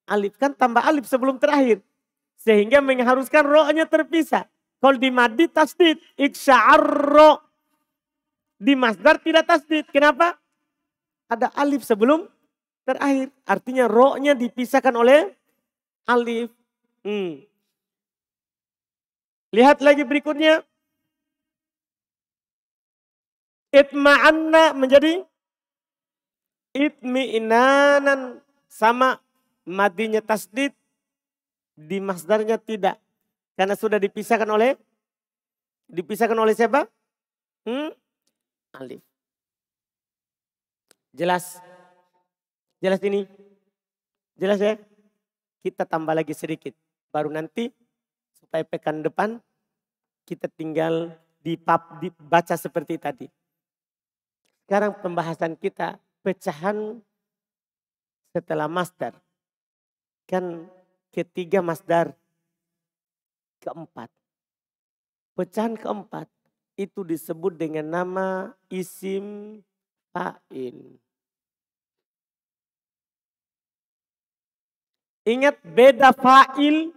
alif. Kan tambah alif sebelum terakhir. Sehingga mengharuskan ro-nya terpisah. Kalau di madi tasdid, iksya'arro. Di masdar tidak tasdid. Kenapa? Ada alif sebelum terakhir. Artinya ro-nya dipisahkan oleh alif. Lihat lagi berikutnya. Itma'anna menjadi itmi'inanan. Sama madinya tasdid. Di masdarnya tidak. Karena sudah dipisahkan oleh siapa? Alif. Jelas? Jelas ini? Jelas ya? Kita tambah lagi sedikit. Baru nanti supaya pekan depan kita tinggal dibaca seperti tadi. Sekarang pembahasan kita pecahan setelah masdar. Kan ketiga masdar. Keempat. Pecahan keempat itu disebut dengan nama isim fa'il. Ingat beda fa'il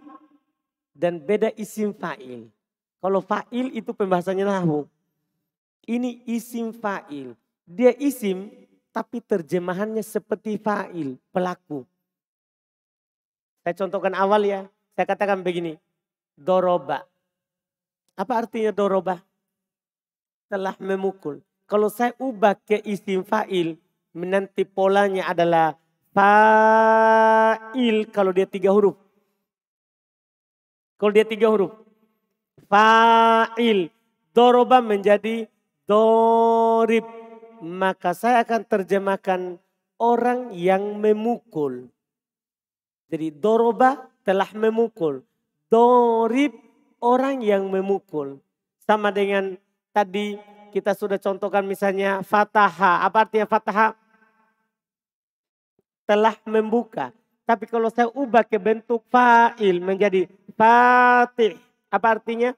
dan beda isim fa'il. Kalau fa'il itu pembahasannya nahwu. Ini isim fa'il. Dia isim tapi terjemahannya seperti fa'il, pelaku. Saya contohkan awal ya. Saya katakan begini. Doroba. Apa artinya doroba? Telah memukul. Kalau saya ubah ke isim fa'il, nanti polanya adalah fa'il kalau dia 3 huruf. Kalau dia 3 huruf. Fa'il. Doroba menjadi dorib. Maka saya akan terjemahkan orang yang memukul. Jadi doroba telah memukul. Dorib orang yang memukul. Sama dengan tadi kita sudah contohkan misalnya fataha. Apa artinya fataha? Telah membuka. Tapi kalau saya ubah ke bentuk fa'il menjadi fatih. Apa artinya?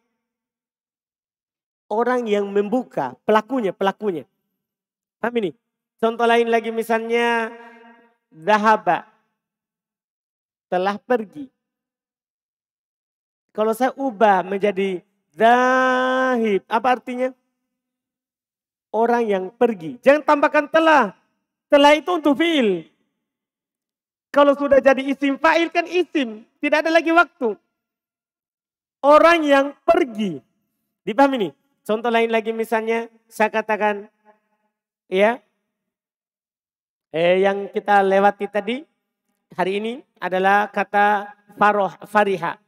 Orang yang membuka. Pelakunya. Paham ini? Contoh lain lagi misalnya zahaba. Telah pergi. Kalau saya ubah menjadi zahib. Apa artinya? Orang yang pergi. Jangan tambahkan telah. Telah itu untuk fi'il. Kalau sudah jadi isim fa'il kan isim. Tidak ada lagi waktu. Orang yang pergi. Dipahami nih? Contoh lain lagi misalnya saya katakan. Ya. Yang kita lewati tadi. Hari ini adalah kata fariha.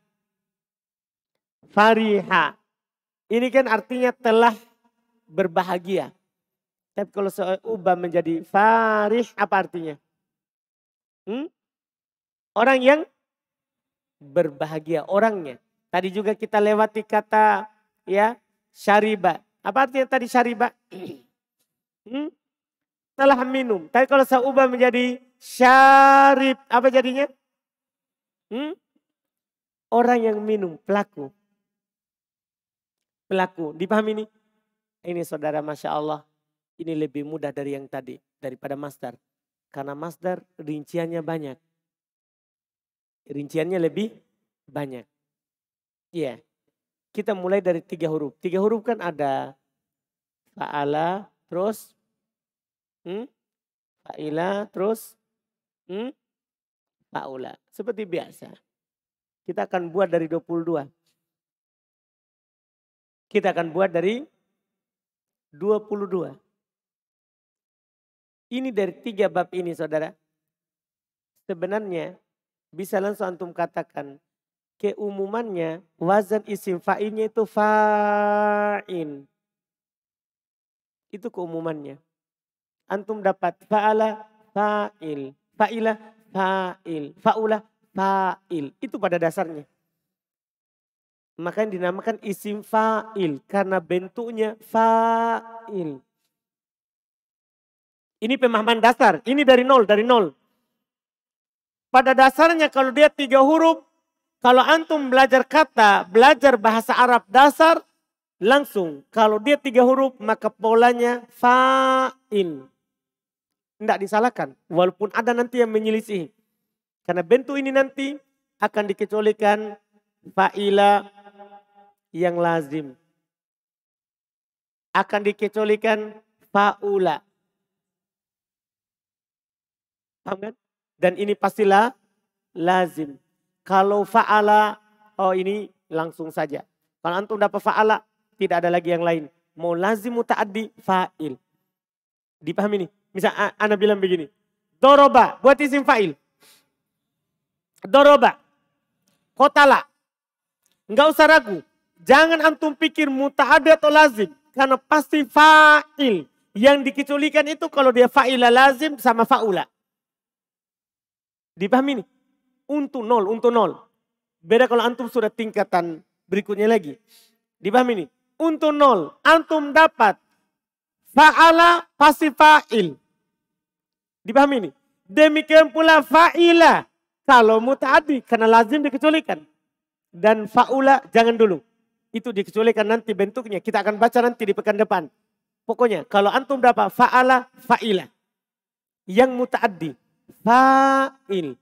Fariha. Ini kan artinya telah berbahagia. Tapi kalau saya ubah menjadi farih, apa artinya? Orang yang berbahagia, orangnya. Tadi juga kita lewati kata ya syariba. Apa artinya tadi syariba? Telah minum. Tapi kalau saya ubah menjadi syarib, apa jadinya? Orang yang minum, pelaku. Pelaku, dipahami ini? Ini saudara Masya Allah, ini lebih mudah dari yang tadi, daripada masdar. Karena masdar rinciannya banyak. Rinciannya lebih banyak. Iya, kita mulai dari 3 huruf. 3 huruf kan ada fa'ala, terus fa'ila, terus fa'ula. Seperti biasa. Kita akan buat dari 22. Kita akan buat dari 22. Ini dari 3 bab ini saudara. Sebenarnya bisa langsung antum katakan. Keumumannya wazan isim fa'ilnya itu fa'in. Itu keumumannya. Antum dapat fa'ala fa'il. Fa'ila fa'il. Fa'ula fa'il. Itu pada dasarnya. Makanya dinamakan isim fa'il. Karena bentuknya fa'il. Ini pemahaman dasar. Ini dari nol. Pada dasarnya kalau dia 3 huruf. Kalau antum belajar kata, belajar bahasa Arab dasar. Langsung. Kalau dia 3 huruf maka polanya fa'il. Tidak disalahkan. Walaupun ada nanti yang menyelisihi. Karena bentuk ini nanti akan dikecualikan fa'ila yang lazim. Akan dikecualikan fa'ula. Paham kan? Dan ini pastilah lazim. Kalau fa'ala, oh ini langsung saja. Kalau antum dapat fa'ala, tidak ada lagi yang lain. Mau lazim muta'addi fa'il. Dipahami nih? Misal ana bilang begini. Doroba, buat isim fa'il. Doroba. Kotala. Enggak usah ragu. Jangan antum pikir muta'addi atau lazim. Karena pasti fa'il. Yang dikecualikan itu kalau dia fa'ila lazim sama fa'ula. Dipahami nih? Untuk nol. Beda kalau antum sudah tingkatan berikutnya lagi. Dipahami nih? Untuk nol. Antum dapat fa'ala pasti fa'il. Dipahami nih? Demikian pula fa'ila. Kalau muta'addi karena lazim dikecualikan. Dan fa'ula jangan dulu. Itu dikecualikan nanti bentuknya. Kita akan baca nanti di pekan depan. Pokoknya kalau antum dapat fa'ala fa'ila. Yang muta'addi. Fa'il.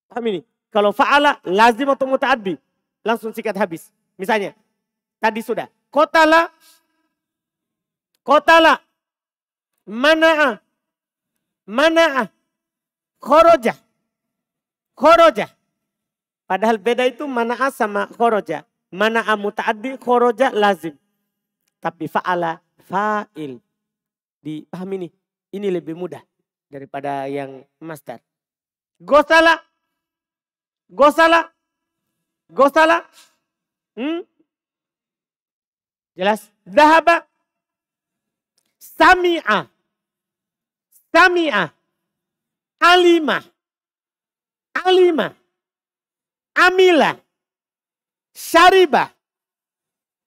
Paham ini? Kalau fa'ala lazim atau muta'addi. Langsung sikat habis. Misalnya. Tadi sudah. Kotala. Mana'a. Khoroja. Padahal beda itu mana'a sama khoroja. Mana'a muta'addi, khoroja lazim. Tapi fa'ala fa'il. Dipahami nih? Ini lebih mudah daripada yang masdar. Gosala. Gosala. Gosala. Jelas? Dhahaba. Sami'a. Sami'a. Alima. Alima. Amila. Syariba.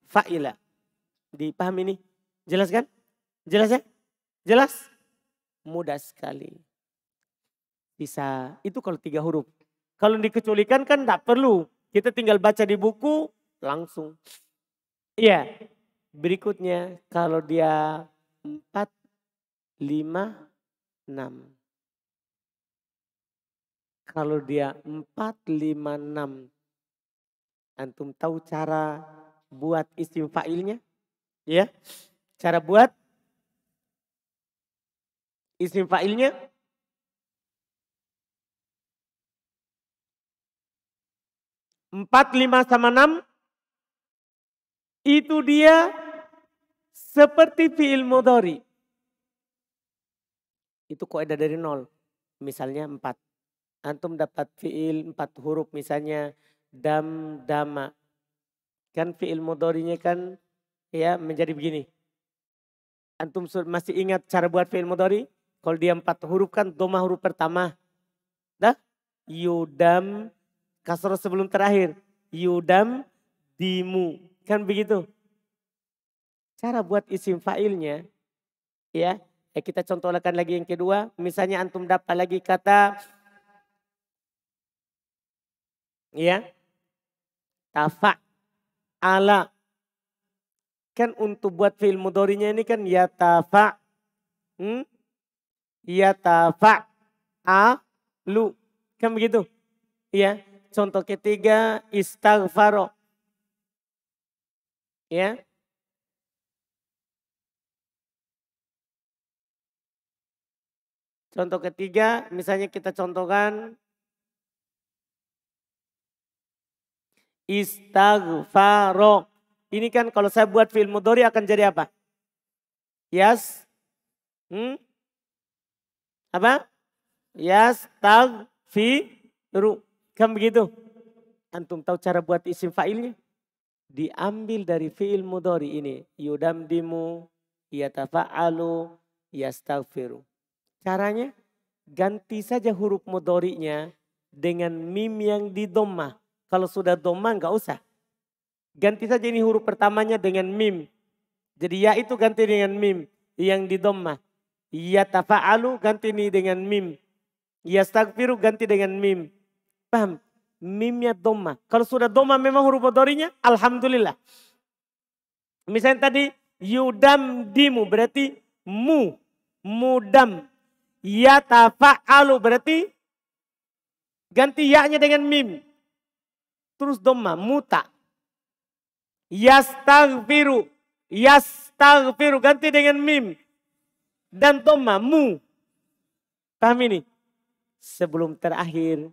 Fa'ila. Dipahami ini? Jelas kan? Jelas ya? Jelas? Mudah sekali. Bisa. Itu kalau 3 huruf. Kalau dikecualikan kan tidak perlu. Kita tinggal baca di buku langsung. Iya. Berikutnya kalau dia 4, 5, 6. Kalau dia 4, 5, 6. Antum tahu cara buat isim fa'ilnya? Ya. Cara buat isim fa'ilnya? Empat, 5 sama 6. Itu dia seperti fi'il mudhari. Itu kaidah dari 0. Misalnya 4. Antum dapat fi'il 4 huruf misalnya dam, dama. Kan fi'il mudhari'nya kan ya menjadi begini. Antum masih ingat cara buat fi'il mudhari? Kalau dia 4 huruf kan dhamma huruf pertama. Dah? Yudam, kasroh sebelum terakhir. Yudam, dimu. Kan begitu. Cara buat isim fa'ilnya ya. Kita contohkan lagi yang kedua. Misalnya antum dapat lagi kata ya. Tafa'ala. Kan untuk buat fi'il mudhari'nya ini kan yatafa. Yatafa'alu. Kan begitu? Ya. Contoh ketiga istaghfaro. Ya. Contoh ketiga misalnya kita contohkan istaghfaro. Ini kan kalau saya buat fi'il mudhari akan jadi apa? Yas. Apa? Yastaghfiru. Kan begitu? Antum tahu cara buat isim fa'ilnya? Diambil dari fi'il mudhari ini. Yudamdimu, yatafa'alu, yastaghfiru. Caranya ganti saja huruf mudhari'nya dengan mim yang di dhammah. Kalau sudah dhammah enggak usah. Ganti saja ini huruf pertamanya dengan mim. Jadi ya itu ganti dengan mim yang di dhammah. Yatafa'alu ganti ini dengan mim. Yastaghfiru ganti dengan mim. Paham? Mimnya dhammah. Kalau sudah dhammah memang huruf mudhari'nya alhamdulillah. Misalnya tadi yudamdimu berarti mudam. Yatafa'alu berarti ganti ya-nya dengan mim. Terus dhammah muta. Yastaghfiru ganti dengan mim. Dan dhammah mu. Paham ini? Sebelum terakhir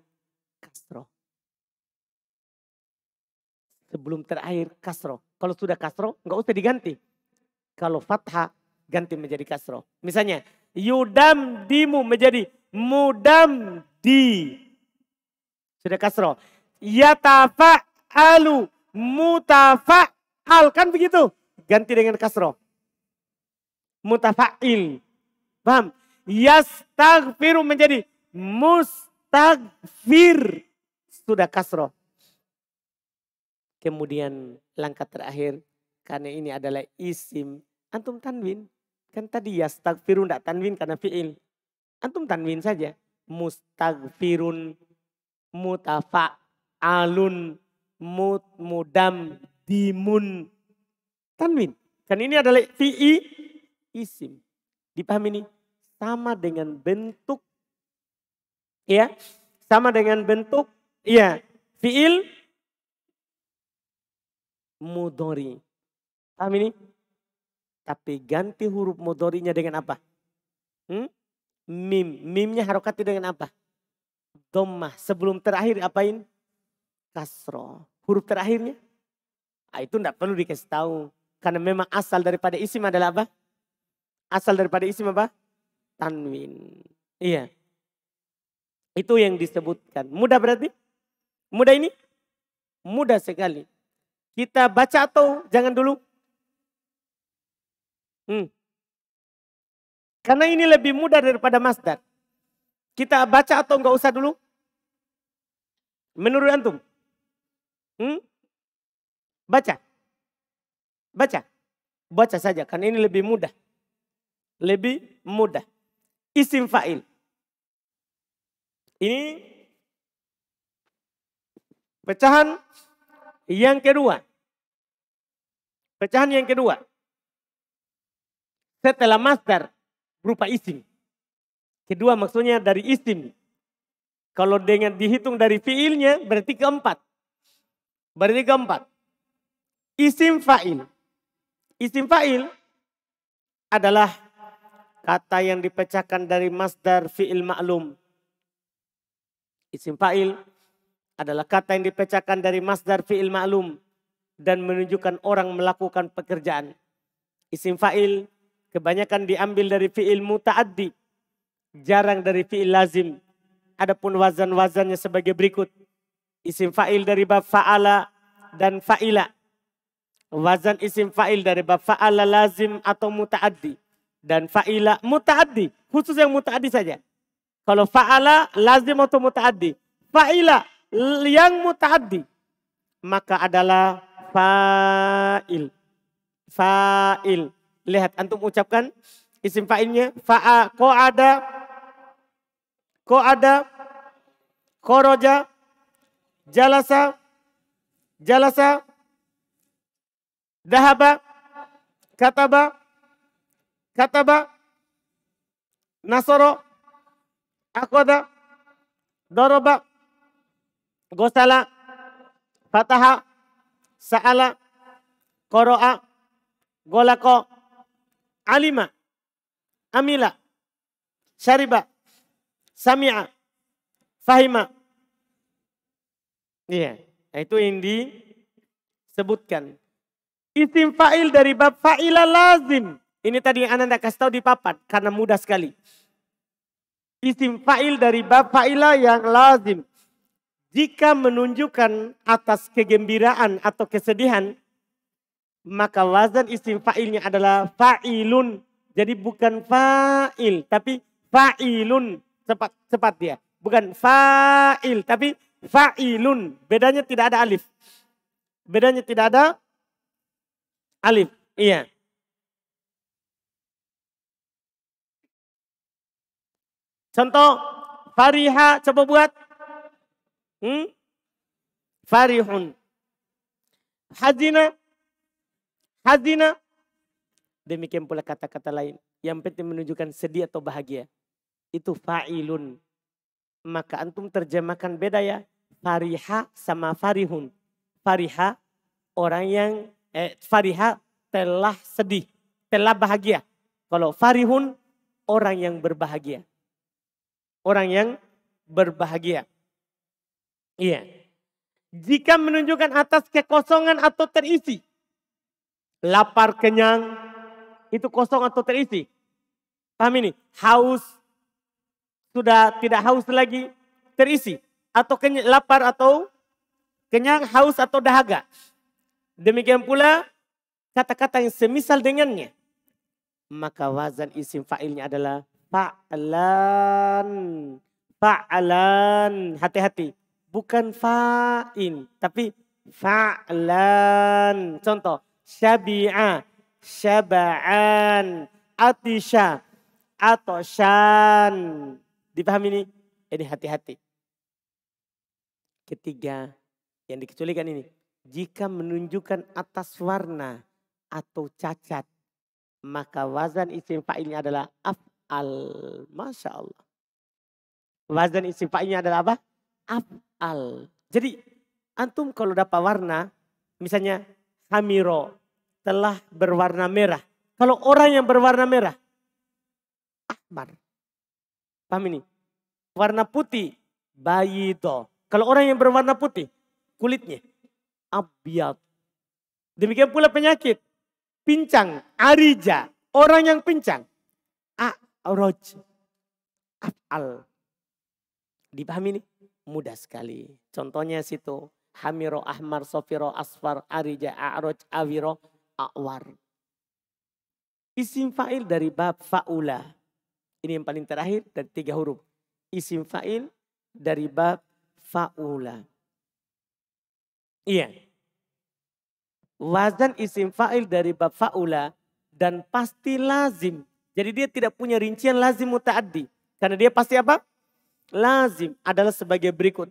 kasroh. Sebelum terakhir kasroh. Kalau sudah kasroh enggak usah diganti. Kalau fathah ganti menjadi kasroh. Misalnya yudamdimu menjadi mudamdi. Sudah kasroh. Yatafa'alu mutafa'al. Kan begitu. Ganti dengan kasroh. Mutafa'il. Paham? Yastaghfiru menjadi mustaghfir. Sudah kasroh. Kemudian langkah terakhir. Karena ini adalah isim. Antum tanwin. Kan tadi yastaghfiru tidak tanwin karena fi'il. Antum tanwin saja. Mustaghfirun. Mutafa'alun. Mudam. Dimun. Tanwin. Kan ini adalah fi'i isim. Dipahami ini? Sama dengan bentuk. Ya. Sama dengan bentuk. Ya. Fi'il. Mudhari. Paham ini? Tapi ganti huruf mudhari'nya dengan apa? Mim. Mimnya harokati dengan apa? Dhammah. Sebelum terakhir apain? Kasroh. Huruf terakhirnya? Itu tidak perlu dikasih tahu. Karena memang asal daripada isim adalah apa? Asal daripada isim apa? tanwin. Iya. Itu yang disebutkan. Mudah berarti? Mudah ini? Mudah sekali. Kita baca atau jangan dulu? Karena ini lebih mudah daripada masdar. Kita baca atau enggak usah dulu? Menurut antum? Baca. Baca. Baca saja karena ini lebih mudah. Lebih mudah. Isim fa'il. Ini pecahan yang kedua. Pecahan yang kedua. Setelah masdar berupa isim. Kedua maksudnya dari isim. Kalau dengan dihitung dari fiilnya berarti keempat. Berarti keempat. Isim fa'il. Isim fa'il adalah kata yang dipecahkan dari masdar fi'il ma'lum. Isim fa'il adalah kata yang dipecahkan dari masdar fi'il ma'lum dan menunjukkan orang melakukan pekerjaan. Isim fa'il kebanyakan diambil dari fi'il muta'addi, jarang dari fi'il lazim. Adapun wazan-wazannya sebagai berikut. Isim fa'il dari bab fa'ala dan fa'ila. Wazan isim fa'il dari bab fa'ala lazim atau muta'addi. Dan fa'ila muta'addi. Khusus yang muta'addi saja. Kalau fa'ala lazim atau muta'addi. Fa'ila yang muta'addi. Maka adalah fa'il. Fa'il. Lihat antum ucapkan isim fa'ilnya. Qa'ada, kharaja, jalasa, dahaba, kataba, nasara, aqada, daraba, gosala, fataha, sa'ala, qara'a, golako, alima, amila, syariba, sami'a, fahima. Iya, itu yang disebutkan. Isim fa'il dari bab fa'ila lazim. Ini tadi yang anda kasih tahu di papan karena mudah sekali. Isim fa'il dari bab fa'ila yang lazim. Jika menunjukkan atas kegembiraan atau kesedihan, maka wazan isim fa'ilnya adalah fa'ilun. Jadi bukan fa'il tapi fa'ilun. Cepat dia. Bukan fa'il tapi fa'ilun. Bedanya tidak ada alif. Bedanya tidak ada alif. Iya. Contoh fariha, coba buat. Farihun. Hazina. Demikian pula kata-kata lain. Yang penting menunjukkan sedih atau bahagia. Itu fa'ilun. Maka antum terjemahkan beda ya. Fariha sama farihun. Fariha orang yang fariha telah sedih, telah bahagia. Kalau farihun orang yang berbahagia. Orang yang berbahagia. Iya. Jika menunjukkan atas kekosongan atau terisi. Lapar, kenyang, itu kosong atau terisi. Paham ini? Haus, sudah tidak haus lagi, terisi. Atau lapar atau kenyang, haus atau dahaga. Demikian pula kata-kata yang semisal dengannya. Maka wazan isim fa'ilnya adalah fa'lan. Fa'lan. Hati-hati. Bukan fa'in. Tapi fa'lan. Contoh. Syabi'a. Syaba'an. Atisha. Atoshan. Dipahami ini? Ini hati-hati. Ketiga. Yang dikecualikan ini. Jika menunjukkan atas warna atau cacat. Maka wazan isim fa'ilnya adalah af'al. Masya Allah. Wazan isim fa'ilnya adalah apa? Af'al. Jadi antum kalau dapat warna. Misalnya hamiro. Telah berwarna merah. Kalau orang yang berwarna merah. Ahmar. Paham ini? Warna putih. Bayito. Kalau orang yang berwarna putih. Kulitnya. Abyad. Demikian pula penyakit. Pincang. Arija. Orang yang pincang. A'roj. af'al. Dipahami nih? Mudah sekali. Contohnya situ. Hamiro, ahmar, sofiro, asfar, arija, a'roj, awiro, a'war. Isim fa'il dari bab fa'ula. Ini yang paling terakhir dari 3 huruf. Isim fa'il dari bab fa'ula. Iya. Wazan isim fa'il dari bab fa'ula dan pasti lazim. Jadi dia tidak punya rincian lazim muta'addi. Karena dia pasti apa? Lazim adalah sebagai berikut.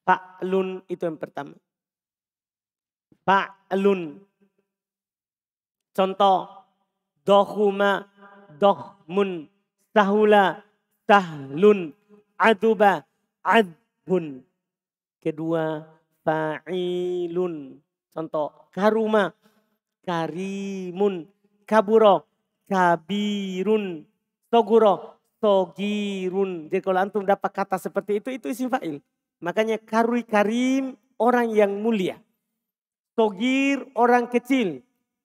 Fa'lun itu yang pertama. Fa'lun. Contoh. Dohuma, dohmun, sahula, sahlun, aduba, adbun. Kedua, fa'ilun. Contoh, karuma, karimun, kaburo, kabirun, soguro, sogirun. Jadi kalau antum dapat kata seperti itu isim fa'il. Makanya karui karim orang yang mulia. Sogir orang kecil.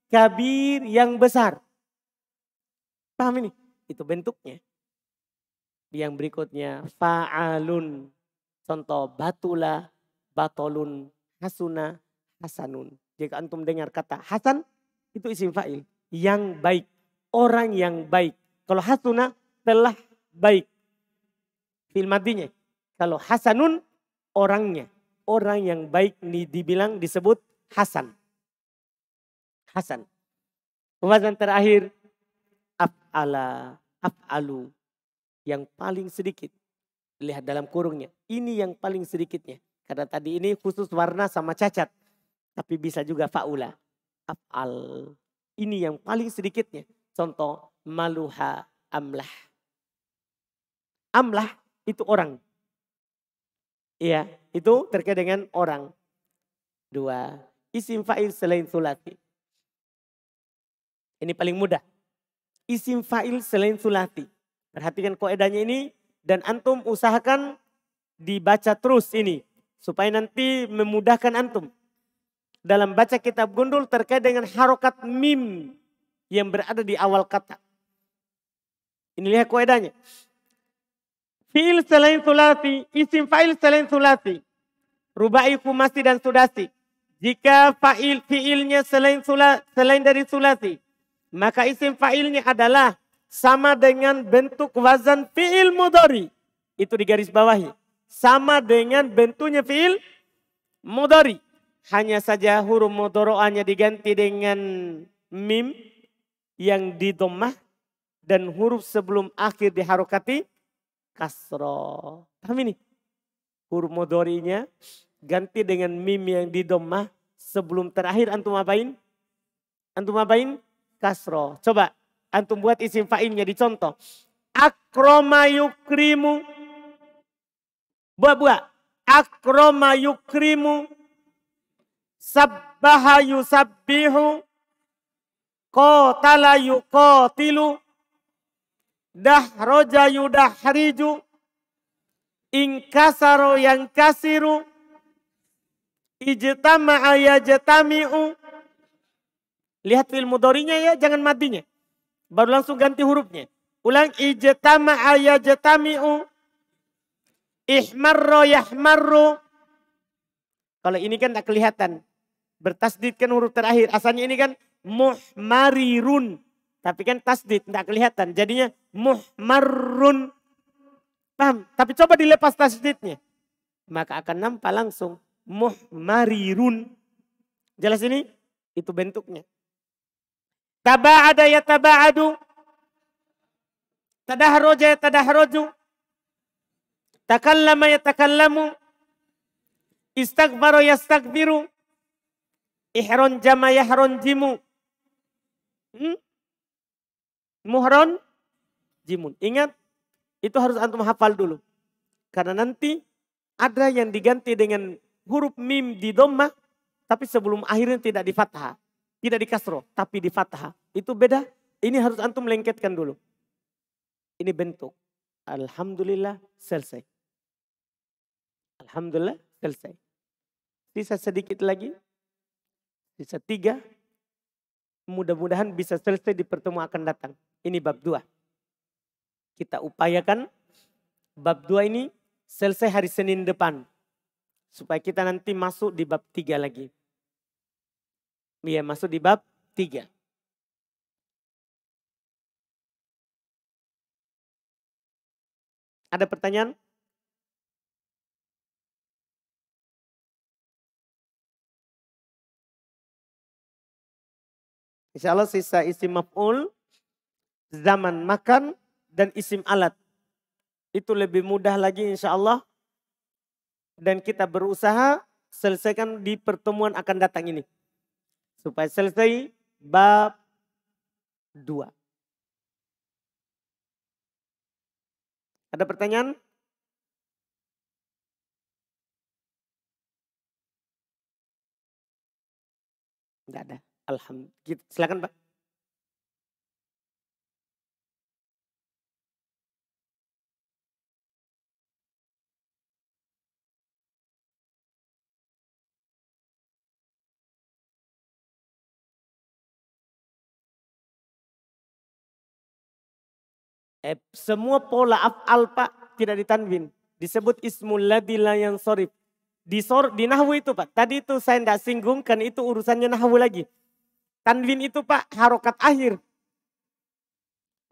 Kabir yang besar. Paham ini? Itu bentuknya. Yang berikutnya fa'alun. Contoh batula, batolun, hasuna, hasanun. Jika antum dengar kata hasan itu isim fa'il. Yang baik. Orang yang baik. Kalau hasuna telah baik. Fi'il madinya. Kalau hasanun orangnya. Orang yang baik dibilang disebut hasan. Hasan. Wazan terakhir af'ala, af'alu. Yang paling sedikit. Lihat dalam kurungnya. Ini yang paling sedikitnya. Karena tadi ini khusus warna sama cacat. Tapi bisa juga fa'ula. Af'al. Ini yang paling sedikitnya. Contoh maluha amlah. Amlah itu orang. Iya, itu terkait dengan orang. 2. Isim fa'il selain sulati. Ini paling mudah. Isim fa'il selain sulati. Perhatikan kaidahnya ini dan antum usahakan dibaca terus ini. Supaya nanti memudahkan antum. Dalam baca kitab gundul terkait dengan harokat mim yang berada di awal kata. Ini lihat kaidahnya. Fi'il selain sulasi, isim fa'il selain sulasi. Rubai, khumasi dan sudasi. Jika fi'ilnya selain dari sulasi, maka isim fa'ilnya adalah sama dengan bentuk wazan fi'il mudhari. Itu di garis bawahi. Sama dengan bentuknya fi'il mudhari. Hanya saja huruf mudhoro'annya diganti dengan mim yang di dhammah dan huruf sebelum akhir diharokati kasro. Paham ini? Huruf mudhari'nya ganti dengan mim yang di dhammah sebelum terakhir antum apain? Antum apain? Kasro. Coba antum buat isim fa'ilnya dicontoh. Akroma yukrimu. Buat. Akroma yukrimu. Sabbaha yusabbihu. Qatala yuqatilu. Dahroja yudahriju. Inkasaro yang kasiru. Ijtama'a yajtami'u. Lihat fi'il mudhari'nya ya, jangan madinya. Baru langsung ganti hurufnya. Ulang ijtama'a yajtami'u. Ihmarra yahmarru. Kalau ini kan tak kelihatan. Bertasdid kan huruf terakhir. Asalnya ini kan muhmarirun. Tapi kan tasdid, tidak kelihatan. Jadinya muhmarrun. Paham? Tapi coba dilepas tasdidnya. Maka akan nampak langsung muhmarirun. Jelas ini? Itu bentuknya. Taba'ada ya taba'adu. Tadahroja ya tadahroju. Takallama ya takallamu. Istaghfaro ya staghfiru. Ihron jama ya hron jimu. Muhron jimun. Ingat, itu harus antum hafal dulu. Karena nanti ada yang diganti dengan huruf mim di dhammah, tapi sebelum akhirnya tidak di fathah. Tidak di kasroh, tapi di fathah. Itu beda, ini harus antum lengketkan dulu. Ini bentuk. Alhamdulillah selesai. Alhamdulillah selesai. Sisa sedikit lagi. Sisa 3. Mudah-mudahan bisa selesai di pertemuan akan datang. Ini bab 2. Kita upayakan bab 2 ini selesai hari Senin depan. Supaya kita nanti masuk di bab 3 lagi. Iya, masuk di bab 3. Ada pertanyaan? Insya Allah sisa isim maf'ul, zaman makan, dan isim alat. Itu lebih mudah lagi insya Allah. Dan kita berusaha selesaikan di pertemuan akan datang ini. Supaya selesai bab 2. Ada pertanyaan? Enggak ada. Alhamdulillah. Silakan Pak. Semua pola af'al Pak tidak ditanwin. Disebut ismul ladzi la yansharif. Di nahwu itu Pak. Tadi itu saya tidak singgung kan itu urusannya nahwu lagi. Tanwin itu Pak harokat akhir.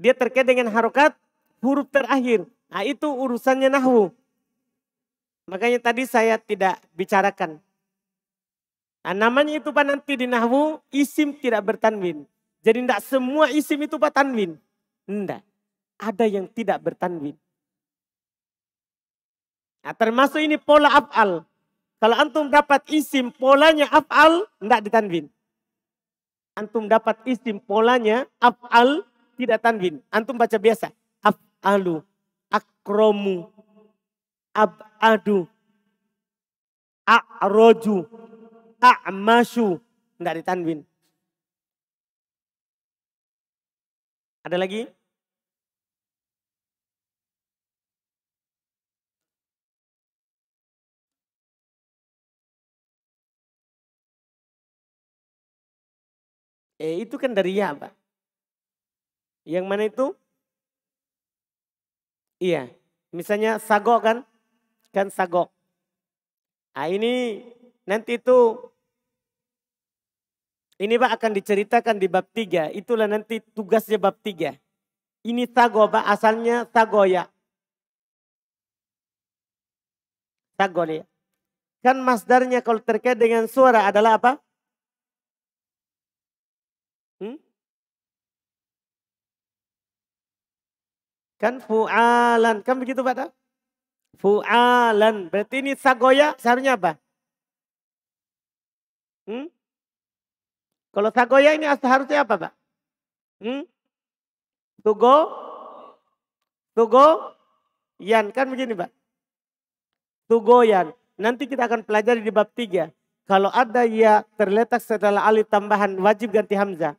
Dia terkait dengan harokat huruf terakhir. Nah itu urusannya nahwu. Makanya tadi saya tidak bicarakan. Nah, namanya itu Pak nanti di nahwu isim tidak bertanwin. Jadi tidak semua isim itu Pak tanwin. Tidak. Ada yang tidak bertanwin. Nah, termasuk ini pola af'al. Kalau antum dapat isim polanya af'al, tidak ditanwin. Antum dapat isim polanya af'al, tidak tanwin. Antum baca biasa. Af'alu, akromu, ab'adu, a'roju, a'masyu. Tidak ditanwin. Ada lagi? Itu kan dari ya Pak. Yang mana itu? Iya. Misalnya sagok kan? Kan sagok. Nah ini nanti itu. Ini Pak akan diceritakan di bab 3. Itulah nanti tugasnya bab 3. Ini sago Pak asalnya sagoya. Sagoya. Kan masdarnya kalau terkait dengan suara adalah apa? Kan fu'alan. Kan begitu Pak? Fu'alan. Berarti ini sagoya seharusnya apa? Kalau sagoya ini seharusnya apa Pak? Tugo. Yan. Kan begini Pak? Tugoyan. Nanti kita akan pelajari di bab 3. Kalau ada ya terletak setelah alif tambahan wajib ganti hamzah.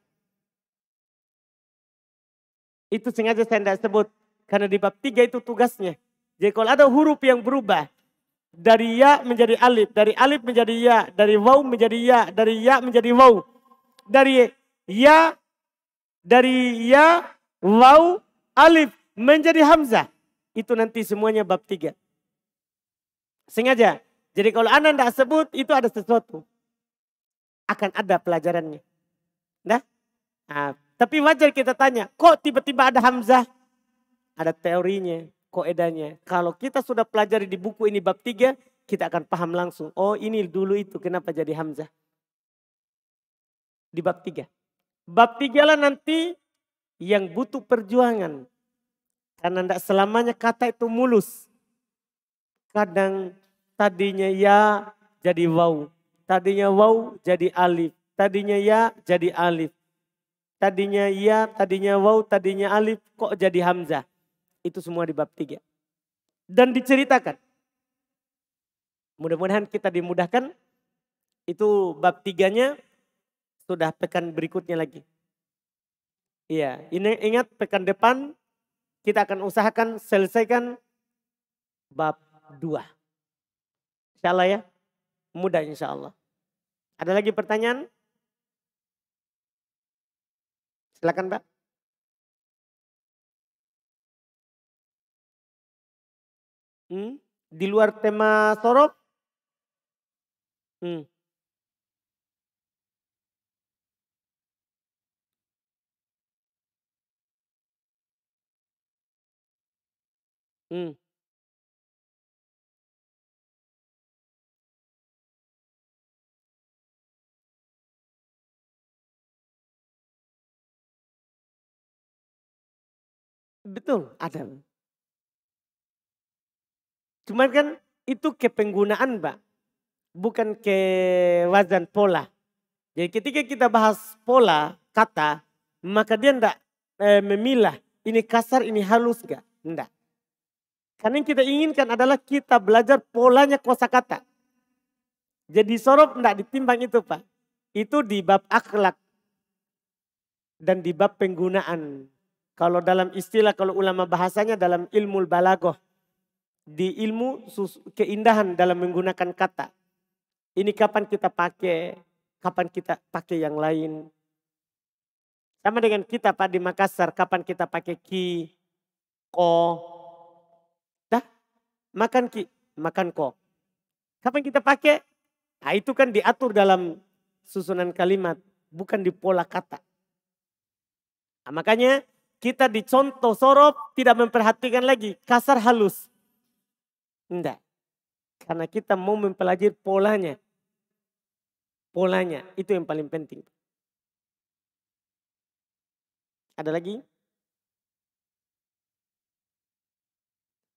Itu sengaja saya tidak sebut. Karena di bab 3 itu tugasnya. Jadi kalau ada huruf yang berubah. Dari ya menjadi alif. Dari alif menjadi ya. Dari waw menjadi ya. Dari ya menjadi waw. Dari ya, waw, alif menjadi hamzah. Itu nanti semuanya bab 3. Sengaja. Jadi kalau Anda tidak sebut itu ada sesuatu. Akan ada pelajarannya. Nah, tapi wajar kita tanya, kok tiba-tiba ada hamzah? Ada teorinya, koedanya. Kalau kita sudah pelajari di buku ini bab 3, kita akan paham langsung. Oh ini dulu itu kenapa jadi hamzah. Di bab 3. Bab 3 lah nanti yang butuh perjuangan. Karena tidak selamanya kata itu mulus. Kadang tadinya ya jadi waw. Tadinya waw jadi alif. Tadinya ya jadi alif. Tadinya ya, tadinya waw, tadinya alif. Kok jadi hamzah? Itu semua di bab 3. Dan diceritakan. Mudah-mudahan kita dimudahkan. Itu bab 3-nya sudah pekan berikutnya lagi. Iya, ini ingat pekan depan kita akan usahakan selesaikan bab 2. Insya Allah ya. Mudah insya Allah. Ada lagi pertanyaan? Silakan Pak. Di luar tema sorob? Hmm. Hmm. Betul, ada. Cuman kan itu ke penggunaan, Mbak. Bukan ke wazan pola. Jadi ketika kita bahas pola kata, maka dia enggak memilah ini kasar, ini halus enggak. Enggak. Karena yang kita inginkan adalah kita belajar polanya kosakata. Jadi sorob enggak ditimbang itu, Pak. Itu di bab akhlak dan di bab penggunaan. Kalau dalam istilah, kalau ulama bahasanya dalam ilmu balagoh. Di ilmu keindahan dalam menggunakan kata. Ini kapan kita pakai, kapan kita pakai yang lain. Sama dengan kita Pak di Makassar, kapan kita pakai ki, ko. Dah, makan ki, makan ko. Kapan kita pakai? Nah, itu kan diatur dalam susunan kalimat, bukan di pola kata. Nah, makanya kita dicontoh sorob tidak memperhatikan lagi kasar halus. Enggak. Karena kita mau mempelajari polanya. Polanya, itu yang paling penting. Ada lagi?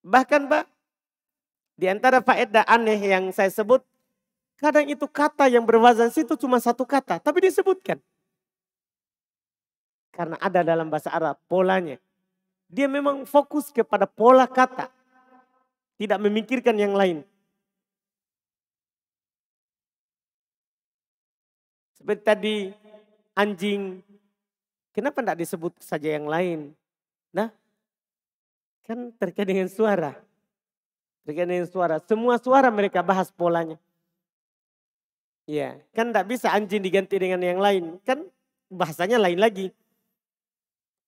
Bahkan Pak, di antara faedah aneh yang saya sebut, kadang itu kata yang berwazan situ cuma satu kata, tapi disebutkan. Karena ada dalam bahasa Arab polanya. Dia memang fokus kepada pola kata. Tidak memikirkan yang lain. Seperti tadi anjing. Kenapa tidak disebut saja yang lain? Nah, kan terkait dengan suara. Terkait dengan suara. Semua suara mereka bahas polanya. Iya, kan tidak bisa anjing diganti dengan yang lain. Kan bahasanya lain lagi.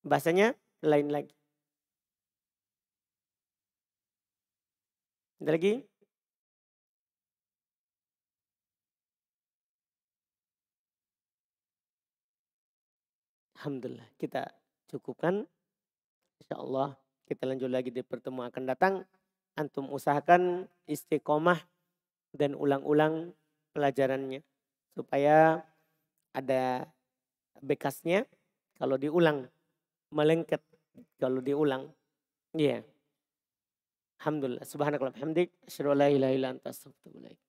Bahasanya lain lagi. Ada lagi? Alhamdulillah kita cukupkan. Insya Allah kita lanjut lagi di pertemuan akan datang. Antum usahakan istiqomah dan ulang-ulang pelajarannya. Supaya ada bekasnya kalau diulang. Melengket kalau diulang. Iya. Yeah. Alhamdulillah. Subhanakallah. Hamdik. Asyhadu an la ilaha illa anta astaghfiruka wa atubu ilaik.